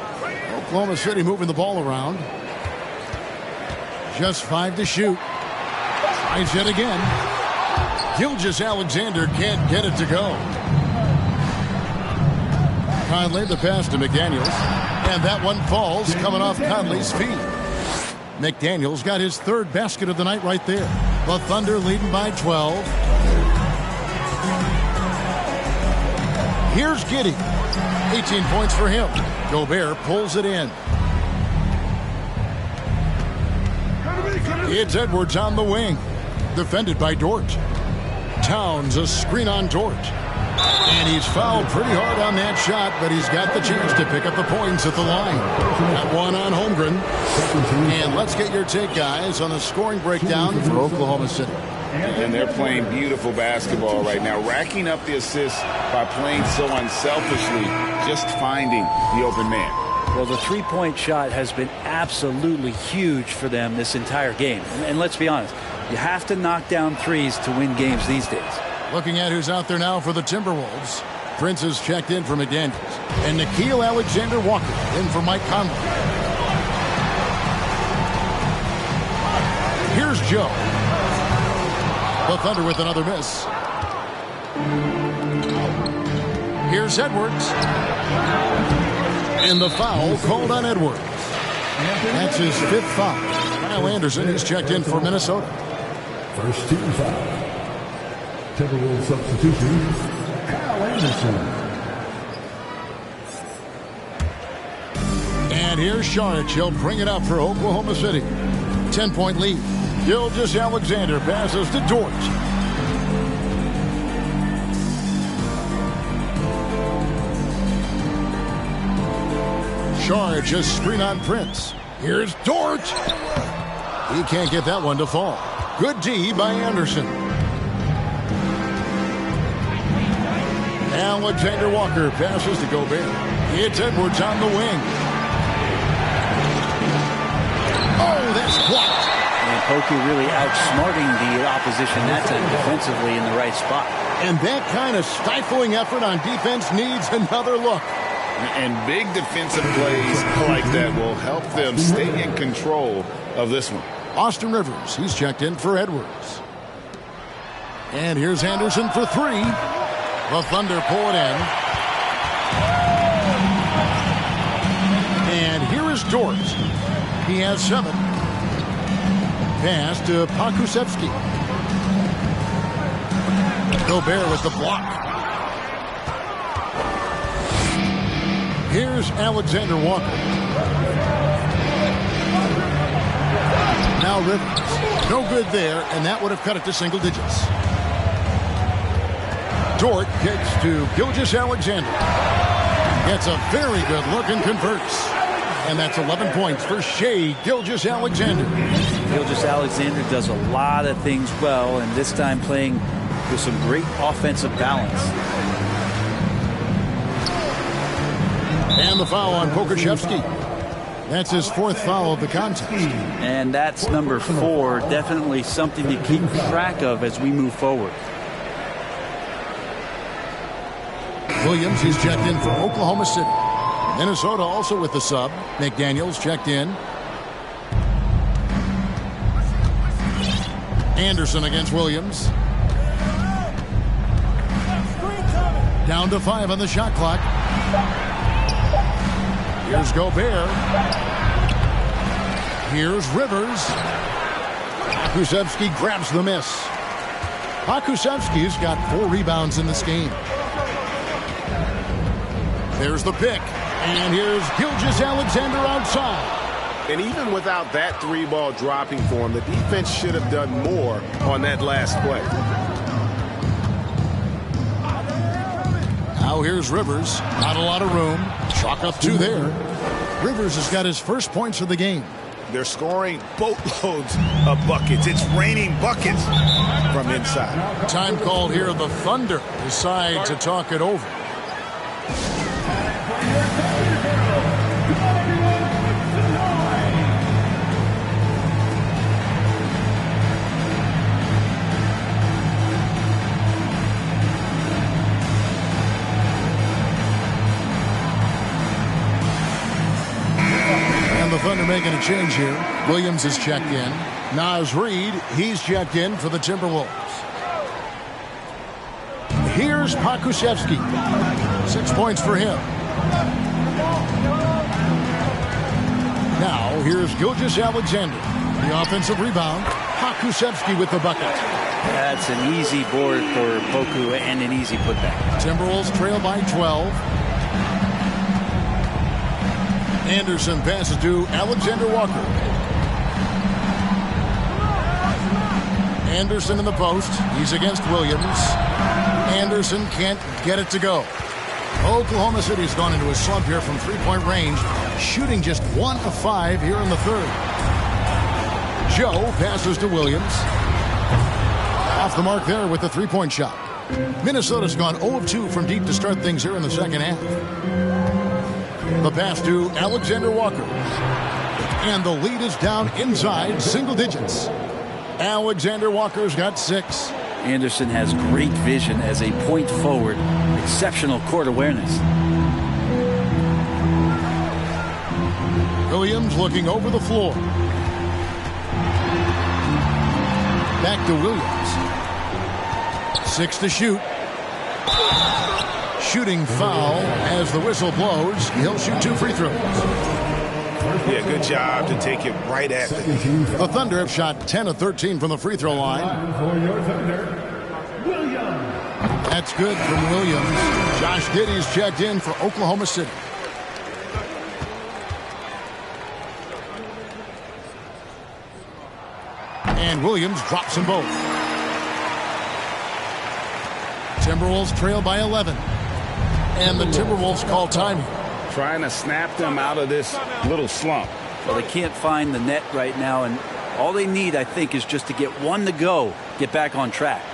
Oklahoma City moving the ball around. Just 5 to shoot. Tries it again. Gilgeous-Alexander can't get it to go. Conley the pass to McDaniels. And that one falls coming off Conley's feet. McDaniels got his 3rd basket of the night right there. The Thunder leading by 12. Here's Giddey. 18 points for him. Gobert pulls it in. It's Edwards on the wing. Defended by Dort. Towns a screen on Dort. And he's fouled pretty hard on that shot, but he's got the chance to pick up the points at the line. That one on Holmgren. And let's get your take, guys, on the scoring breakdown for Oklahoma City.
And they're playing beautiful basketball right now, racking up the assists by playing so unselfishly, just finding the open man.
Well, the three-point shot has been absolutely huge for them this entire game. And let's be honest, you have to knock down threes to win games these days.
Looking at who's out there now for the Timberwolves. Prince has checked in for McDaniels. And Nickeil Alexander-Walker in for Mike Conley. Here's Joe. The Thunder with another miss. Here's Edwards. And the foul called on Edwards. That's his 5th foul. Kyle Anderson has checked in for Minnesota.
First team foul. Timberwolves substitution, Kyle Anderson.
And here's Saric. He'll bring it up for Oklahoma City. 10-point lead. Gilgeous-Alexander passes to Dort. Saric a screen on Prince. Here's Dort. He can't get that one to fall. Good D by Anderson. Alexander-Walker passes to Gobert. It's Edwards on the wing. Oh, that's blocked.
And Pokey really outsmarting the opposition that time defensively in the right spot.
And that kind of stifling effort on defense needs another look.
And big defensive plays like that will help them stay in control of this one.
Austin Rivers, he's checked in for Edwards. And here's Anderson for 3. The Thunder pull it in. And here is Dort. He has 7. Pass to Pokusevski. Gobert with the block. Here's Alexander-Walker. Now Rivers. No good there, and that would have cut it to single digits. Dort kicks to Gilgeous-Alexander. Gets a very good look and converts. And that's 11 points for Shai Gilgeous-Alexander.
Gilgeous-Alexander does a lot of things well, and this time playing with some great offensive balance.
And the foul on Pokusevski. That's his 4th foul of the contest.
And that's number 4. Definitely something to keep track of as we move forward.
Williams, he's checked in for Oklahoma City. Minnesota also with the sub. McDaniels checked in. Anderson against Williams. Down to 5 on the shot clock. Here's Gobert. Here's Rivers. Pokusevski grabs the miss. Pokusevski's got 4 rebounds in this game. There's the pick. And here's Gilgeous-Alexander outside.
And even without that 3-ball dropping for him, the defense should have done more on that last play.
Now here's Rivers. Not a lot of room. Chalk up 2 there. Rivers has got his first points of the game.
They're scoring boatloads of buckets. It's raining buckets from inside.
Time called here. The Thunder decide to talk it over. The Thunder making a change here. Williams is checked in. Naz Reid, he's checked in for the Timberwolves. Here's Pokusevski. 6 points for him. Now, here's Gilgeous-Alexander. The offensive rebound. Pokusevski with the bucket.
That's an easy board for Poku and an easy putback.
Timberwolves trail by 12. Anderson passes to Alexander Walker. Anderson in the post. He's against Williams. Anderson can't get it to go. Oklahoma City's gone into a slump here from 3-point range, shooting just 1 of 5 here in the third. Joe passes to Williams. Off the mark there with the 3-point shot. Minnesota's gone 0 of 2 from deep to start things here in the second half. The pass to Alexander Walker. And the lead is down inside single digits. Alexander Walker's got 6.
Anderson has great vision as a point forward. Exceptional court awareness.
Williams looking over the floor. Back to Williams. 6 to shoot. Shooting foul as the whistle blows. He'll shoot 2 free throws.
Yeah, good job to take it right at them.
The Thunder have shot 10 of 13 from the free throw line. That's good from Williams. Josh Giddey's checked in for Oklahoma City. And Williams drops them both. Timberwolves trail by 11. And the Timberwolves call time here.
Trying to snap them out of this little slump.
Well, they can't find the net right now, and all they need, I think, is just to get 1 to go, get back on track.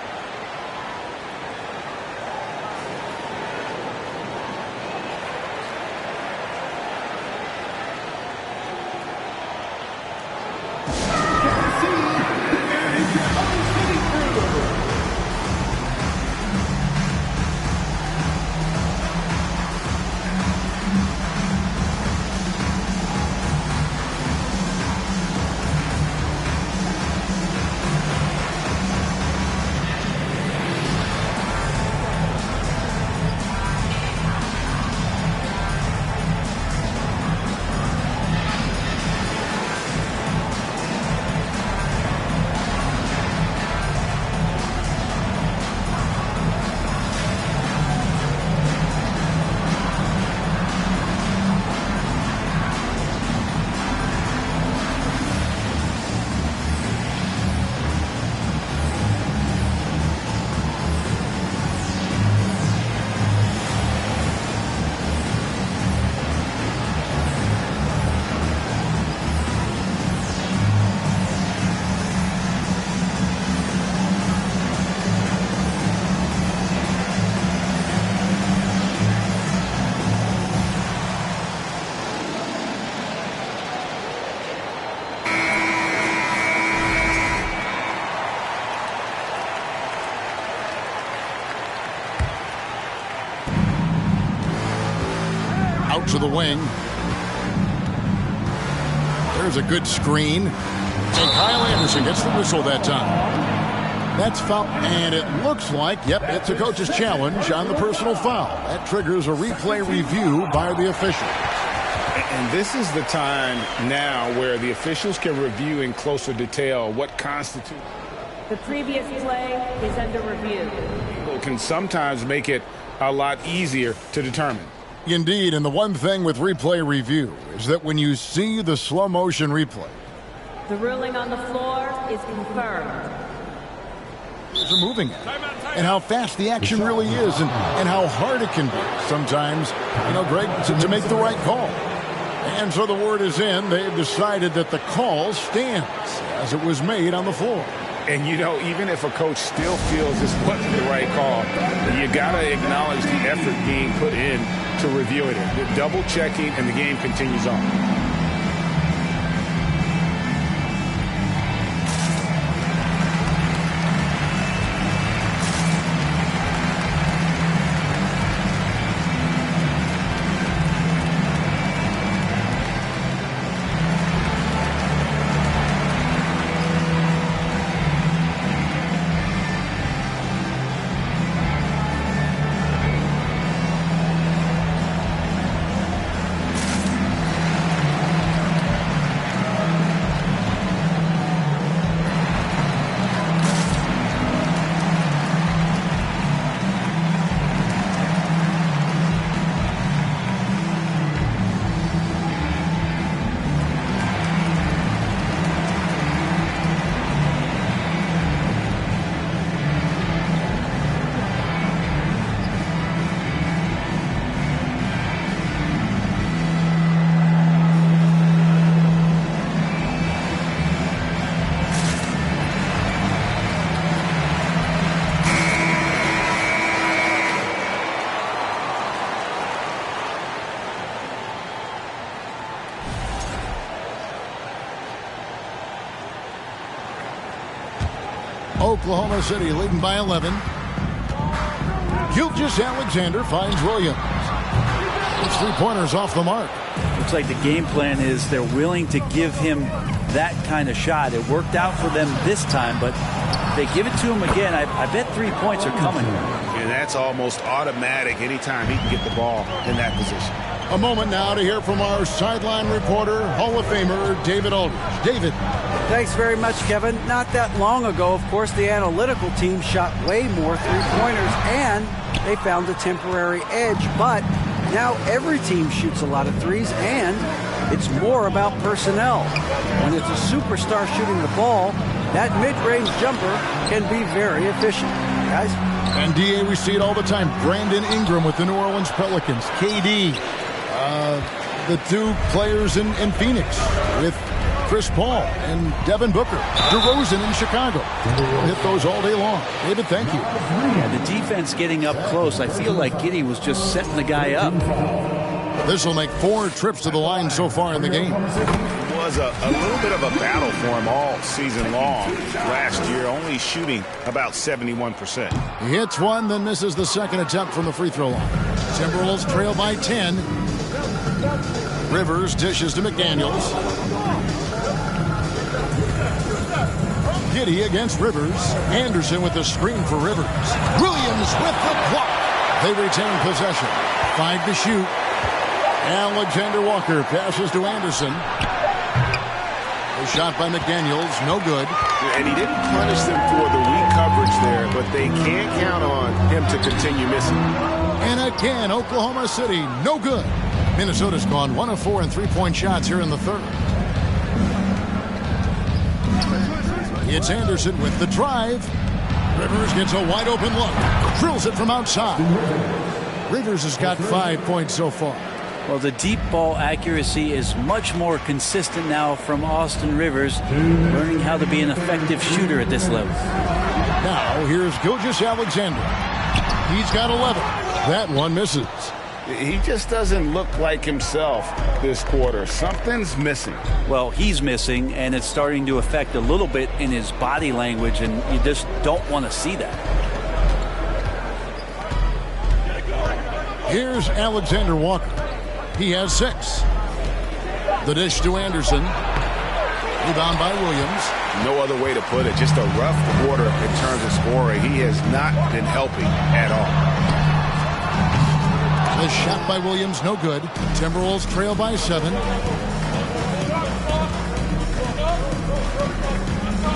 Out to the wing. There's a good screen. And Kyle Anderson gets the whistle that time. That's foul. And it looks like, yep, it's a coach's challenge on the personal foul. That triggers a replay review by the official.
And this is the time now where the officials can review in closer detail what constitutes.
The previous play is under review.
People can sometimes make it a lot easier to determine.
Indeed, and the one thing with replay review is that when you see the slow motion replay,
the ruling on the floor is confirmed.
They're moving it, and how fast the action really is, and how hard it can be sometimes, Greg, to make the right call. And so the word is in. They've decided that the call stands as it was made on the floor.
And, even if a coach still feels this wasn't the right call, you got to acknowledge the effort being put in to reviewing it. The double checking, and the game continues on.
Oklahoma City leading by 11. Gilgeous-Alexander finds Williams. It's 3-pointers off the mark.
Looks like the game plan is they're willing to give him that kind of shot. It worked out for them this time, but if they give it to him again, I bet 3 points are coming.
And that's almost automatic anytime he can get the ball in that position.
A moment now to hear from our sideline reporter, Hall of Famer David Aldridge. David.
Thanks very much, Kevin. Not that long ago, of course, the analytical team shot way more three-pointers, and they found a temporary edge. But now every team shoots a lot of threes, and it's more about personnel. When it's a superstar shooting the ball, that mid-range jumper can be very efficient. Guys?
And, D.A., we see it all the time. Brandon Ingram with the New Orleans Pelicans. KD, the two players in Phoenix with Chris Paul and Devin Booker. DeRozan in Chicago. We'll hit those all day long. David, thank you.
Yeah, the defense getting up close. I feel like Giddey was just setting the guy up.
This will make 4 trips to the line so far in the game.
It was a little bit of a battle for him all season long. Last year, only shooting about 71%.
He hits one, then misses the second attempt from the free throw line. Timberwolves trail by 10. Rivers dishes to McDaniels. Giddey against Rivers. Anderson with the screen for Rivers. Williams with the block. They retain possession. 5 to shoot. Alexander Walker passes to Anderson. A shot by McDaniels, no good.
And he didn't punish them for the weak coverage there, but they can't count on him to continue missing.
And again, Oklahoma City, no good. Minnesota's gone 1 of 4 in three-point shots here in the third. It's Anderson with the drive. Rivers gets a wide open look. Drills it from outside. Rivers has got 5 points so far.
Well, the deep ball accuracy is much more consistent now from Austin Rivers, learning how to be an effective shooter at this level.
Now, here's Gilgeous-Alexander. He's got 11. That one misses.
He just doesn't look like himself this quarter. Something's missing.
Well, he's missing, and it's starting to affect a little bit in his body language, and you just don't want to see that.
Here's Alexander Walker. He has 6. The dish to Anderson. Rebound by Williams.
No other way to put it. Just a rough quarter in terms of
scorer. He has not been helping at all.
The shot by Williams, no good. Timberwolves trail by 7.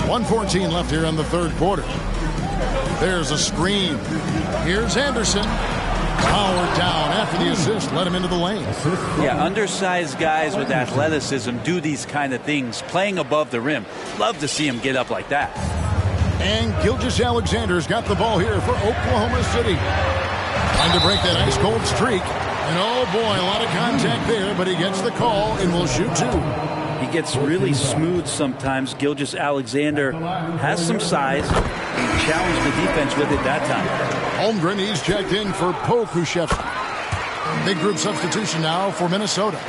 1:14 left here in the third quarter. There's a screen. Here's Anderson. Powered down after the assist. Let him into the lane.
Yeah, undersized guys with athleticism do these kind of things, playing above the rim. Love to see him get up like that.
And Gilgeous-Alexander's got the ball here for Oklahoma City. Trying to break that ice-cold streak. And oh boy, a lot of contact there, but he gets the call and will shoot 2.
He gets really smooth sometimes. Gilgeous-Alexander has some size. He challenged the defense with it that time.
Holmgren, he's checked in for Pokusevski. Big group substitution now for Minnesota.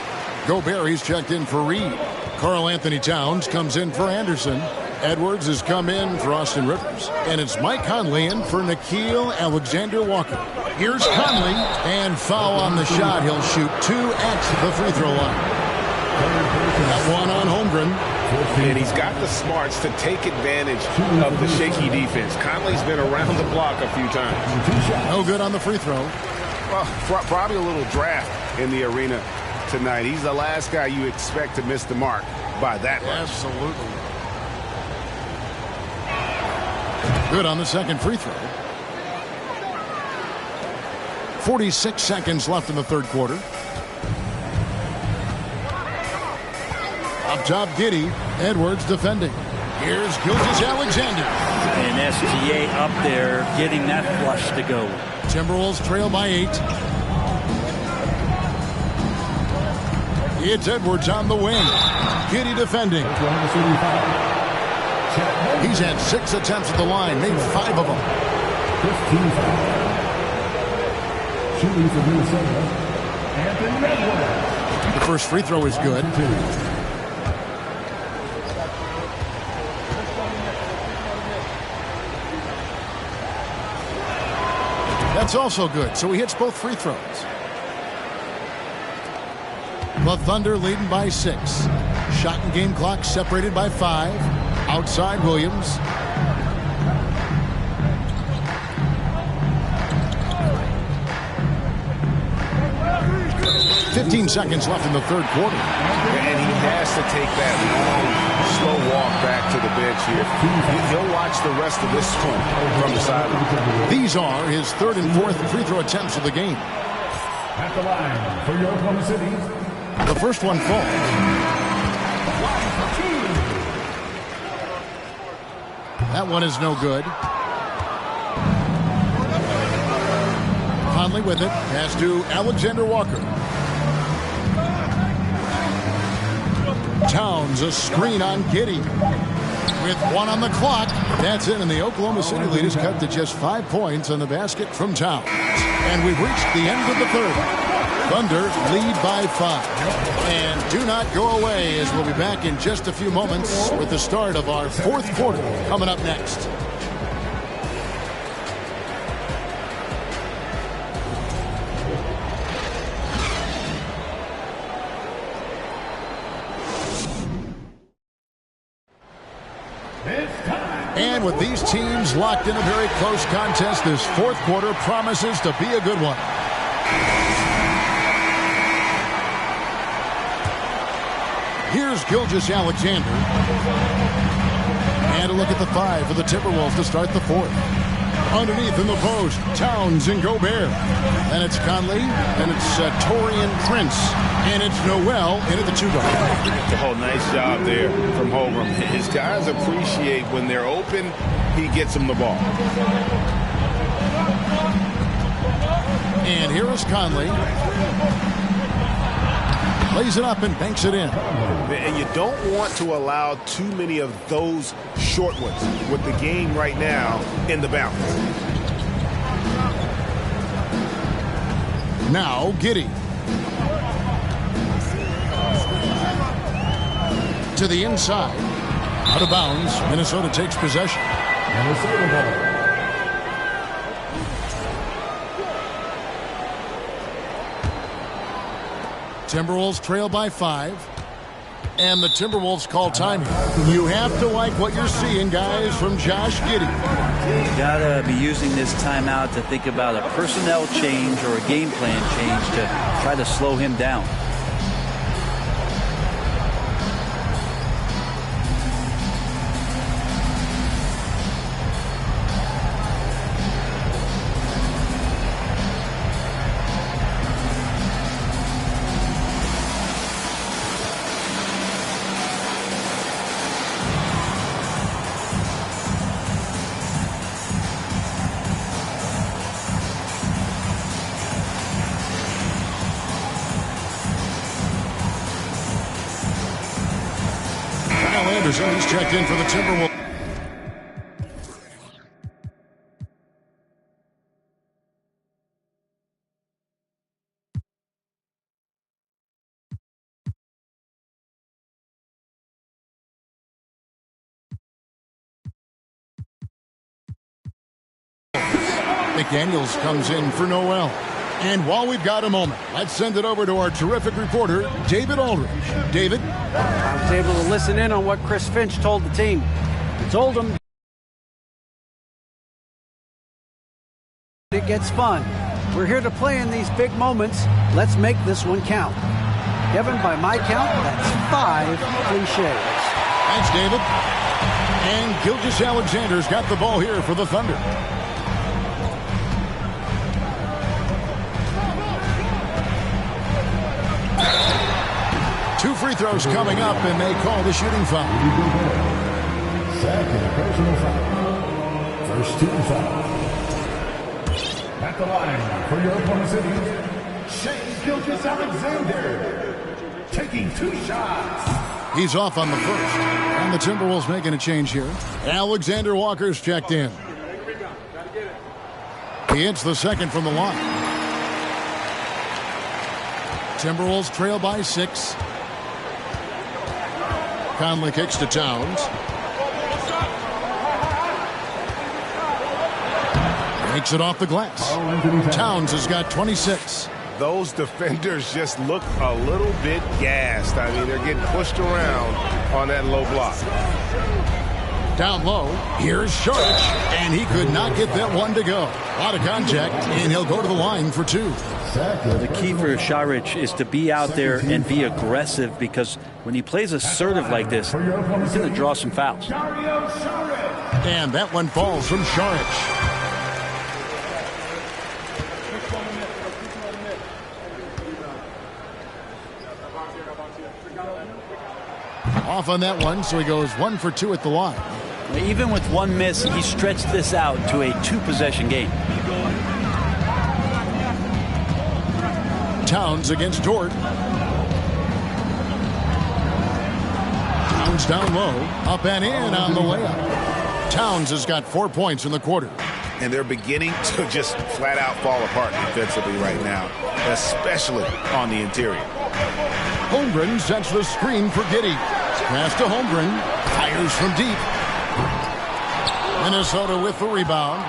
Gobert, he's checked in for Reed. Karl Anthony Towns comes in for Anderson. Edwards has come in for Austin Rivers. And it's Mike Conley in for Nickeil Alexander-Walker. Here's Conley, and foul on the shot. He'll shoot 2 at the free throw line. That one on Holmgren.
And he's got the smarts to take advantage of the shaky defense. Conley's been around the block a few times.
No good on the free throw.
Well, probably a little draft in the arena tonight. He's the last guy you expect to miss the mark by that much.
Absolutely. Good on the second free throw. 46 seconds left in the third quarter. Up top, Giddey. Edwards defending. Here's Gilgeous-Alexander.
And SGA up there getting that flush to go.
Timberwolves trail by 8. It's Edwards on the wing. Giddey defending. He's had 6 attempts at the line, made 5 of them.
15 fouls. Shooting for Minnesota, Anthony Edwards.
The first free throw is good. That's also good, so he hits both free throws. The Thunder leading by 6. Shot and game clock separated by 5. Outside Williams. "15 seconds left in the third quarter.
And he has to take that long, slow walk back to the bench here. He'll watch the rest of this one from the sideline.
These are his third and fourth free throw attempts of the game.
At the line for your Oklahoma City.
The first one falls. That one is no good. Conley with it. Pass to Alexander-Walker. Towns, a screen on Giddey. With 1 on the clock. That's it, and the Oklahoma City lead is cut to just 5 points on the basket from Towns. And we've reached the end of the third. Thunder lead by 5. And do not go away, as we'll be back in just a few moments with the start of our fourth quarter coming up next. And with these teams locked in a very close contest, this fourth quarter promises to be a good one. Here's Gilgeous-Alexander. And a look at the 5 for the Timberwolves to start the fourth. Underneath in the post, Towns and Gobert. And it's Conley, and it's Taurean Prince. And it's Noel in at the 2 guard.
Oh, nice job there from Holmgren. His guys appreciate when they're open, he gets them the ball.
And here is Conley. Lays it up and banks it in.
And you don't want to allow too many of those short ones with the game right now in the balance.
Now Giddey. To the inside. Out of bounds. Minnesota takes possession.
Minnesota ball.
Timberwolves trail by 5. And the Timberwolves call time here. You have to like what you're seeing, guys, from Josh Giddey.
You gotta be using this timeout to think about a personnel change or a game plan change to try to slow him down.
He's checked in for the Timberwolves. McDaniels comes in for Noel. And while we've got a moment, let's send it over to our terrific reporter, David Aldridge. David?
I was able to listen in on what Chris Finch told the team. He told them it gets fun. We're here to play in these big moments. Let's make this one count. Kevin, by my count, that's 5 cliches.
Thanks, David. And Gilgeous-Alexander's got the ball here for the Thunder. Two free throws coming up, and they call the shooting foul.
Second personal foul. First team foul. At the line for your opponent's team, Shai Gilgeous-Alexander taking 2 shots.
He's off on the first, and the Timberwolves making a change here. Alexander Walker's checked in. He hits the second from the line. Timberwolves trail by 6. Conley kicks to Towns. Makes it off the glass. Towns has got 26.
Those defenders just look a little bit gassed. I mean, they're getting pushed around on that low block.
Down low, here's Šarić, and he could not get that one to go. A lot of contact, and he'll go to the line for 2.
The key for Šarić is to be out there and be aggressive, because when he plays assertive like this, he's going to draw some fouls.
And that one falls from Šarić. Off on that one, so he goes 1 for 2 at the line.
Even with one miss, he stretched this out to a 2-possession game.
Towns against Dort. Towns down low, up and in on the layup. Towns has got 4 points in the quarter.
And they're beginning to just flat out fall apart defensively right now, especially on the interior.
Holmgren sets the screen for Giddey. Pass to Holmgren. Fires from deep. Minnesota with the rebound.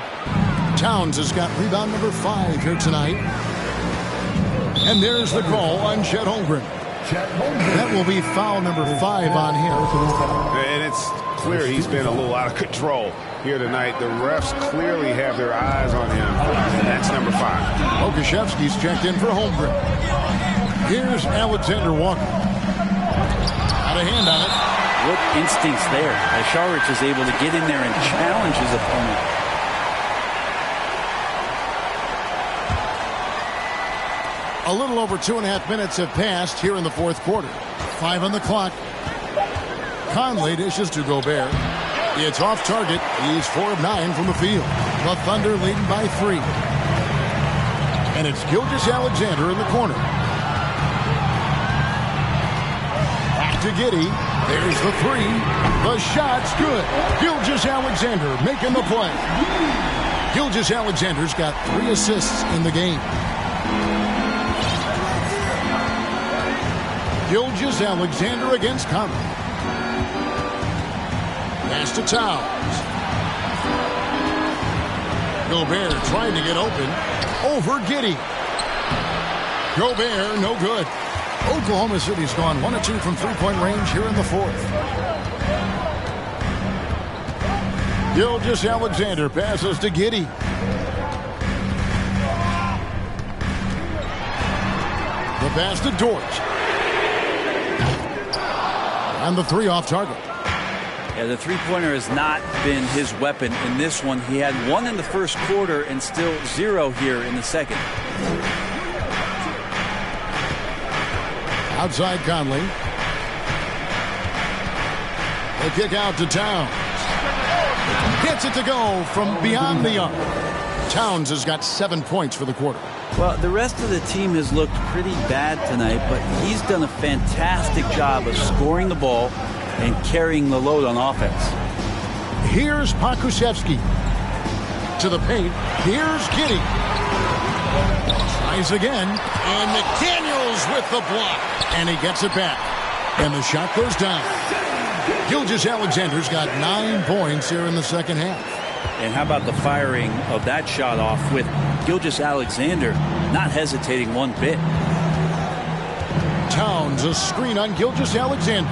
Towns has got rebound number 5 here tonight. And there's the call on Chet Holmgren. That will be foul number 5 on him.
And it's clear he's been a little out of control here tonight. The refs clearly have their eyes on him, and that's number 5.
Okashevsky's checked in for Holmgren. Here's Alexander Walker. Got a hand on it.
What instincts there, as Šarić is able to get in there and challenge his opponent.
A little over 2.5 minutes have passed here in the fourth quarter. 5 on the clock. Conley dishes to Gobert. It's off target. He's 4 of 9 from the field. The Thunder leading by 3. And it's Gilgeous-Alexander in the corner. Back to Giddey. There's the 3. The shot's good. Gilgeous-Alexander making the play. Gilgeous-Alexander's got 3 assists in the game. Gilgeous-Alexander against Conley. Pass to Towns. Gobert trying to get open. Over Giddey. Gobert, no good. Oklahoma City's gone 1 of 2 from 3-point range here in the fourth. Gilgeous-Alexander passes to Giddey. The pass to Dort. And the three off target.
Yeah, the three-pointer has not been his weapon in this one. He had one in the first quarter and still 0 here in the second.
Outside Conley. They kick out to Towns. Gets it to go from beyond the arc. Towns has got 7 points for the quarter.
Well, the rest of the team has looked pretty bad tonight, but he's done a fantastic job of scoring the ball and carrying the load on offense.
Here's Pokusevski to the paint. Here's Giddey. Tries again, and McDaniels with the block, and he gets it back. And the shot goes down. Gilgeous-Alexander's got 9 points here in the second half.
And how about the firing of that shot off with Gilgeous-Alexander not hesitating one bit.
Towns, a screen on Gilgeous-Alexander.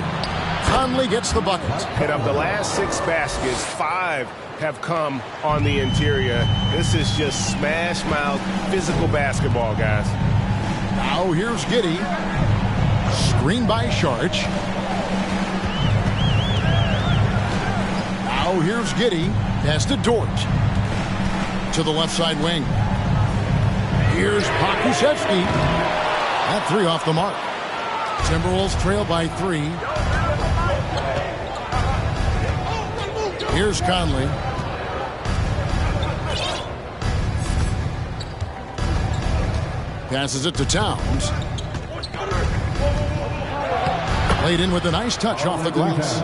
Conley gets the bucket.
And of the last 6 baskets, 5 have come on the interior. This is just smash mouth physical basketball, guys.
Now here's Giddey. Screen by Sharch. Now here's Giddey. Pass to Dort. To the left side wing. Here's Pokusevski. That 3 off the mark. Timberwolves trail by 3. Here's Conley. Passes it to Towns. Played in with a nice touch off the glass.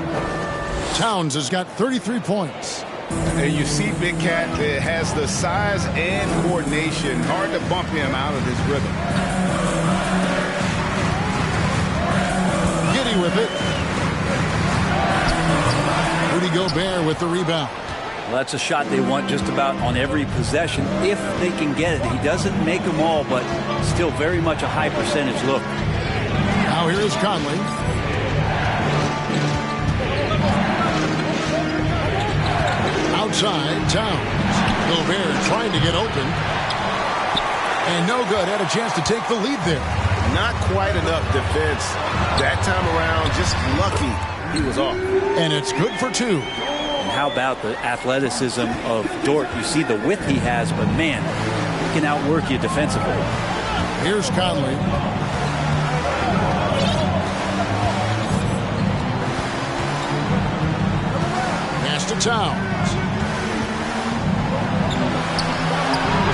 Towns has got 33 points.
And you see Big Cat that has the size and coordination. Hard to bump him out of his rhythm.
Giddey with it. Rudy Gobert with the rebound.
Well, that's a shot they want just about on every possession if they can get it. He doesn't make them all, but still very much a high percentage look.
Now here is Conley. Outside, Towns. Gobert trying to get open. And no good. Had a chance to take the lead there.
Not quite enough defense that time around. Just lucky he was off.
And it's good for 2.
And how about the athleticism of Dort? You see the width he has, but man, he can outwork you defensively.
Here's Conley. Pass to Towns.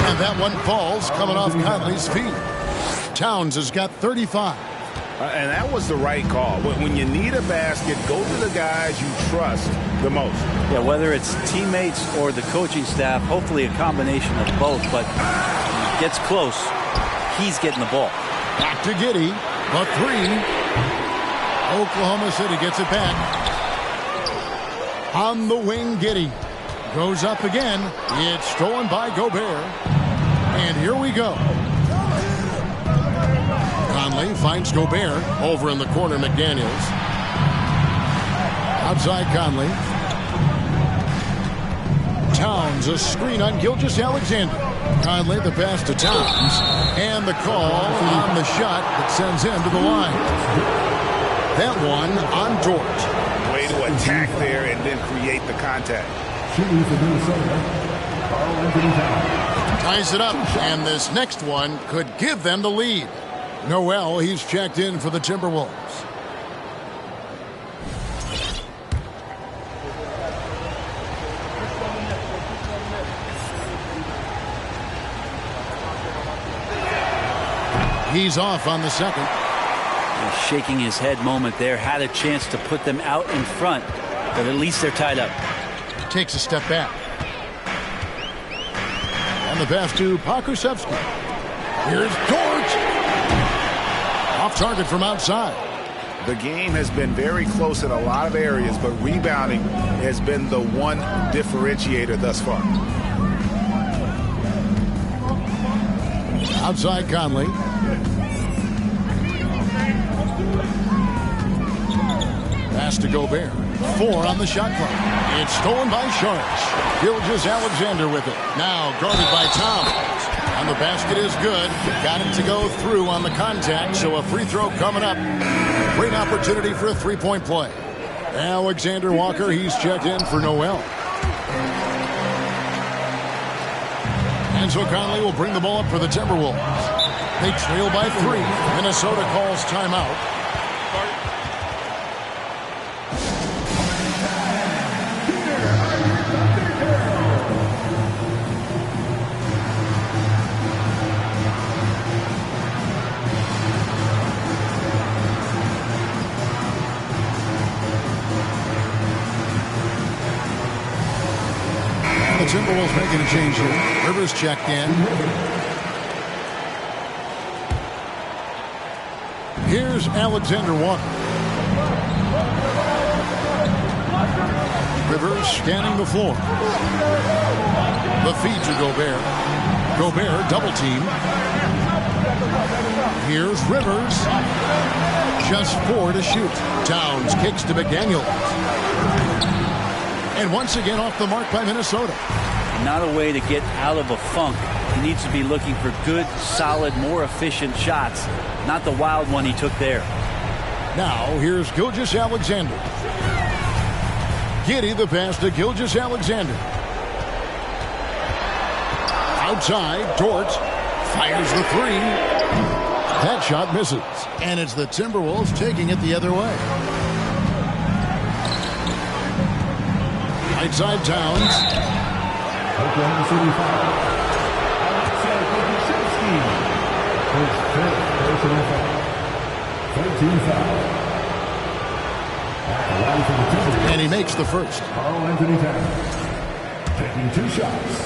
And that one falls, coming off Conley's feet. Towns has got 35.
And that was the right call. When you need a basket, go to the guys you trust the most.
Yeah, whether it's teammates or the coaching staff, hopefully a combination of both. But when he gets close, he's getting the ball.
Back to Giddey. A 3. Oklahoma City gets it back. On the wing, Giddey. Goes up again. It's stolen by Gobert. And here we go. Conley finds Gobert. Over in the corner, McDaniels. Outside Conley. Towns, a screen on Gilgeous-Alexander. Conley, the pass to Towns. And the call on the shot that sends him to the line. That one on Dort.
Way to attack there and then create the contact.
Ties it up, and this next one could give them the lead. Noel, he's checked in for the Timberwolves. He's off on the second.
Shaking his head moment there. Had a chance to put them out in front, but at least they're tied up.
Takes a step back. And the pass to Pokusevski. Here's Dort. Off target from outside.
The game has been very close in a lot of areas, but rebounding has been the one differentiator thus far.
Outside Conley. Pass to Gobert. 4 on the shot clock. It's stolen by Sharks. Gilgeous-Alexander with it. Now guarded by Towns. And the basket is good. Got it to go through on the contact, so a free throw coming up. Great opportunity for a three-point play. Alexander Walker, he's checked in for Noel. Enzo Conley will bring the ball up for the Timberwolves. They trail by 3. Minnesota calls timeout. Timberwolves making a change here. Rivers checked in. Here's Alexander Walker. Rivers scanning the floor. The feed to Gobert. Gobert double team. Here's Rivers. Just 4 to shoot. Towns kicks to McDaniel. And once again off the mark by Minnesota.
Not a way to get out of a funk. He needs to be looking for good, solid, more efficient shots. Not the wild one he took there.
Now here's Gilgeous-Alexander. Giddey the pass to Gilgeous-Alexander. Outside, Dort fires the 3. That shot misses. And it's the Timberwolves taking it the other way. Right side, Towns.
Oklahoma City foul. Alexei Pokusevski. His 5th personal foul. 13 foul. At the line for the Timberwolves.
And he makes the first.
Karl-Anthony Towns. Taking 2 shots.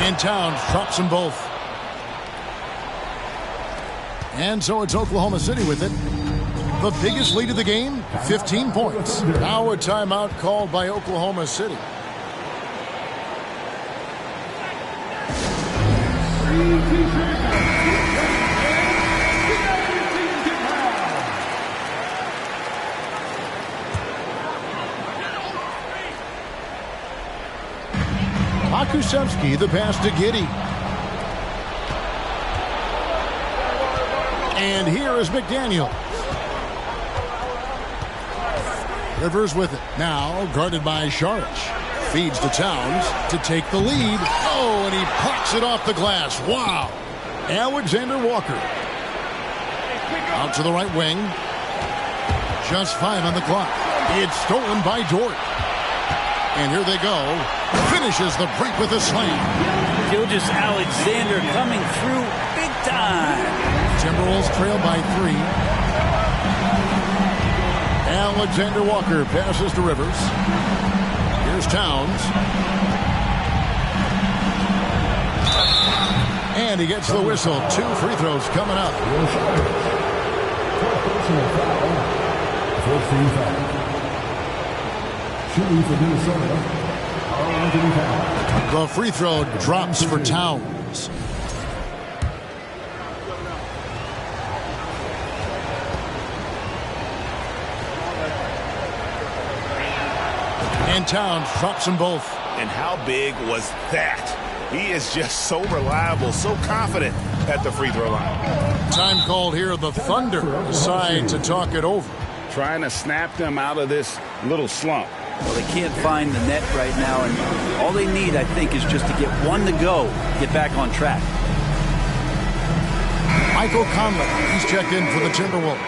And Towns drops them both. And so it's Oklahoma City with it. The biggest lead of the game, 15 points. Now a timeout called by Oklahoma City. Pokusevski, the pass to Giddey. And here is McDaniel. Rivers with it. Now guarded by Saric. Feeds to Towns to take the lead. Oh, and he pucks it off the glass. Wow. Alexander Walker. Out to the right wing. Just 5 on the clock. It's stolen by Dort. And here they go. Finishes the break with a slam.
Gilgeous-Alexander coming through big time.
Timberwolves trail by 3. Alexander Walker passes to Rivers. Here's Towns. And he gets the whistle. 2 free throws coming up.
14 foul. Shooting for Minnesota. Karl-Anthony Towns.
The free throw drops for Towns. And Towns drops them both.
And how big was that? He is just so reliable, so confident at the free throw line.
Time called here. The Thunder decide to talk it over.
Trying to snap them out of this little slump.
Well, they can't find the net right now, and all they need, I think, is just to get one to go, get back on track.
Michael Conley, he's checked in for the Timberwolves.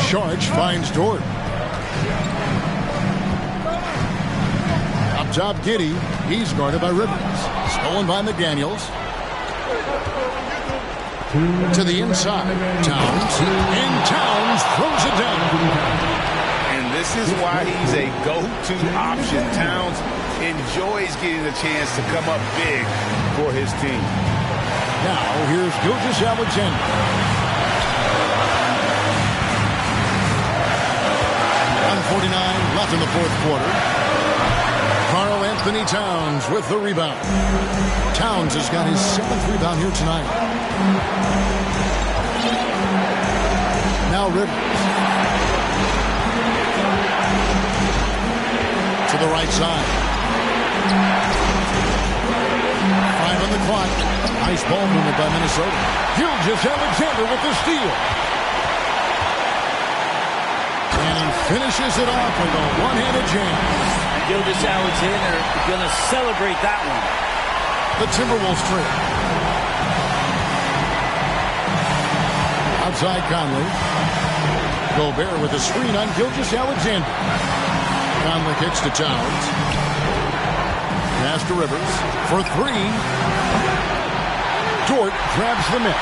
Saric finds Dort. Up top, Giddey. He's guarded by Rivers. Stolen by McDaniels. To the inside. Towns. And Towns throws it down.
And this is why he's a go-to option. Towns enjoys getting the chance to come up big for his team.
Now, here's Gilgeous-Alexander. 1:49 left in the fourth quarter. Anthony Towns with the rebound. Towns has got his 7th rebound here tonight. Now Rivers. To the right side. 5 on the clock. Nice ball movement by Minnesota. Gilgeous-Alexander with the steal. And he finishes it off with a one-handed jam.
Gilgeous-Alexander going to celebrate that one.
The Timberwolves trail. Outside Conley. Gobert with a screen on Gilgeous-Alexander. Conley kicks to Towns. Pass to Rivers for 3. Dort grabs the miss.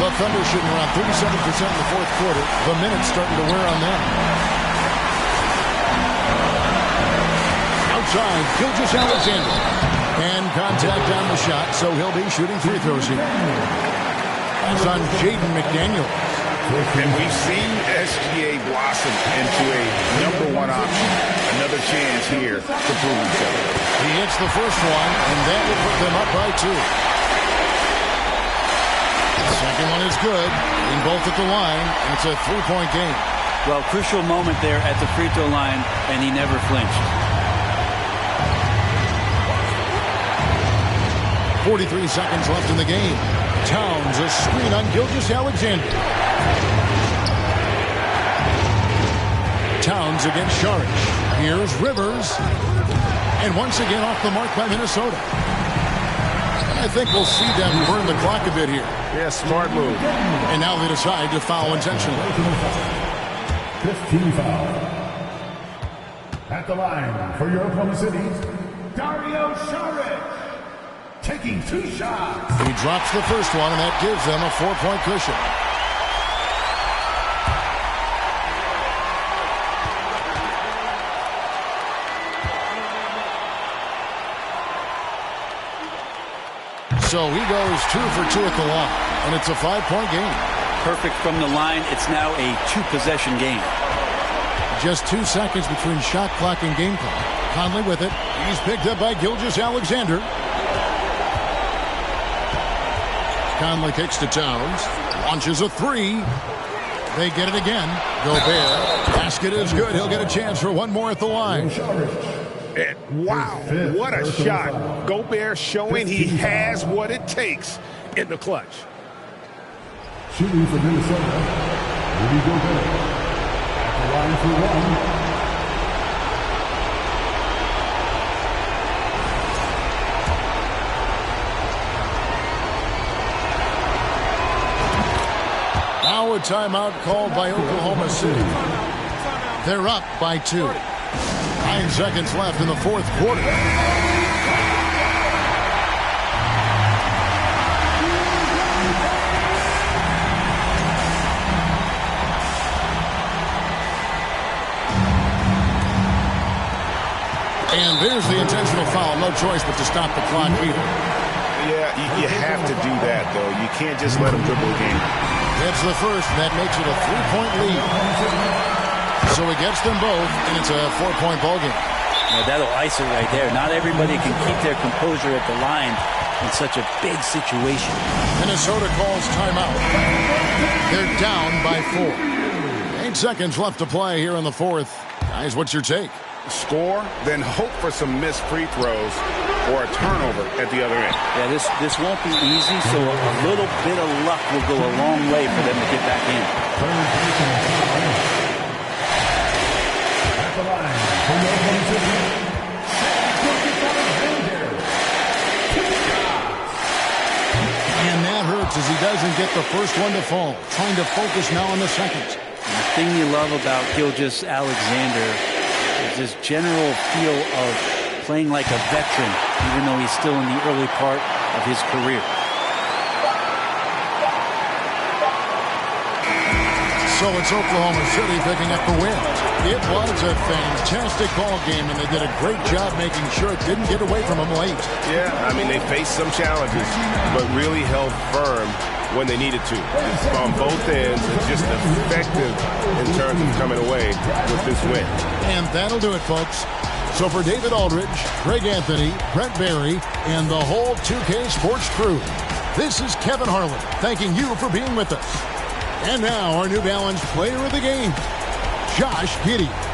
The Thunder shooting around 37% in the fourth quarter. The minutes starting to wear on them. Outside, Gilgeous-Alexander. And contact on the shot, so he'll be shooting free throws here. That's on Jaden McDaniels.
And we've seen SGA blossom into a #1 option. Another chance here to prove himself.
He hits the first one, and that will put them up by 2. The second one is good. In both at the line, and it's a 3-point game.
Well, crucial moment there at the free throw line, and he never flinched.
43 seconds left in the game. Towns a screen on Gilgeous-Alexander. Towns against Saric. Here's Rivers. And once again off the mark by Minnesota. And I think we'll see them burn the clock a bit here.
Yeah, smart move.
And now they decide to foul intentionally.
15 foul. At the line for your Oklahoma City, Dario Saric. Taking 2 shots.
He drops the first one, and that gives them a 4-point cushion. So he goes 2 for 2 at the line, and it's a 5-point game.
Perfect from the line. It's now a 2-possession game.
Just 2 seconds between shot clock and game clock. Conley with it. He's picked up by Gilgeous-Alexander. Conley kicks to Towns. Launches a 3. They get it again. Gobert. Basket is good. He'll get a chance for one more at the line.
Wow, what a shot. Gobert showing he has what it takes in the clutch.
Shooting for Minnesota, Rudy Gobert. At the line for 1.
Now a timeout called by Oklahoma City. They're up by 2. 9 seconds left in the fourth quarter. And there's the intentional foul. No choice but to stop the clock here.
Yeah, you have to do that, though. You can't just let him dribble the game.
That's the first, and that makes it a 3-point lead. So he gets them both, and it's a 4-point ball game.
Well, that'll ice it right there. Not everybody can keep their composure at the line in such a big situation.
Minnesota calls timeout. They're down by 4. 8 seconds left to play here in the fourth. Guys, what's your take?
Score, then hope for some missed free throws or a turnover at the other end.
Yeah, this won't be easy, so a little bit of luck will go a long way for them to get back in.
At the line for your Oklahoma City,
And that hurts as he doesn't get the first one to fall. Trying to focus now on the second.
And the thing you love about Gilgeous-Alexander is this general feel of playing like a veteran, even though he's still in the early part of his career.
So it's Oklahoma City picking up the win. It was a fantastic ball game, and they did a great job making sure it didn't get away from them late.
Yeah, I mean, they faced some challenges, but really held firm when they needed to. On both ends, it's just effective in terms of coming away with this win.
And that'll do it, folks. So for David Aldridge, Greg Anthony, Brent Barry, and the whole 2K Sports crew, this is Kevin Harlan thanking you for being with us. And now our New Balance player of the game, Josh Giddey.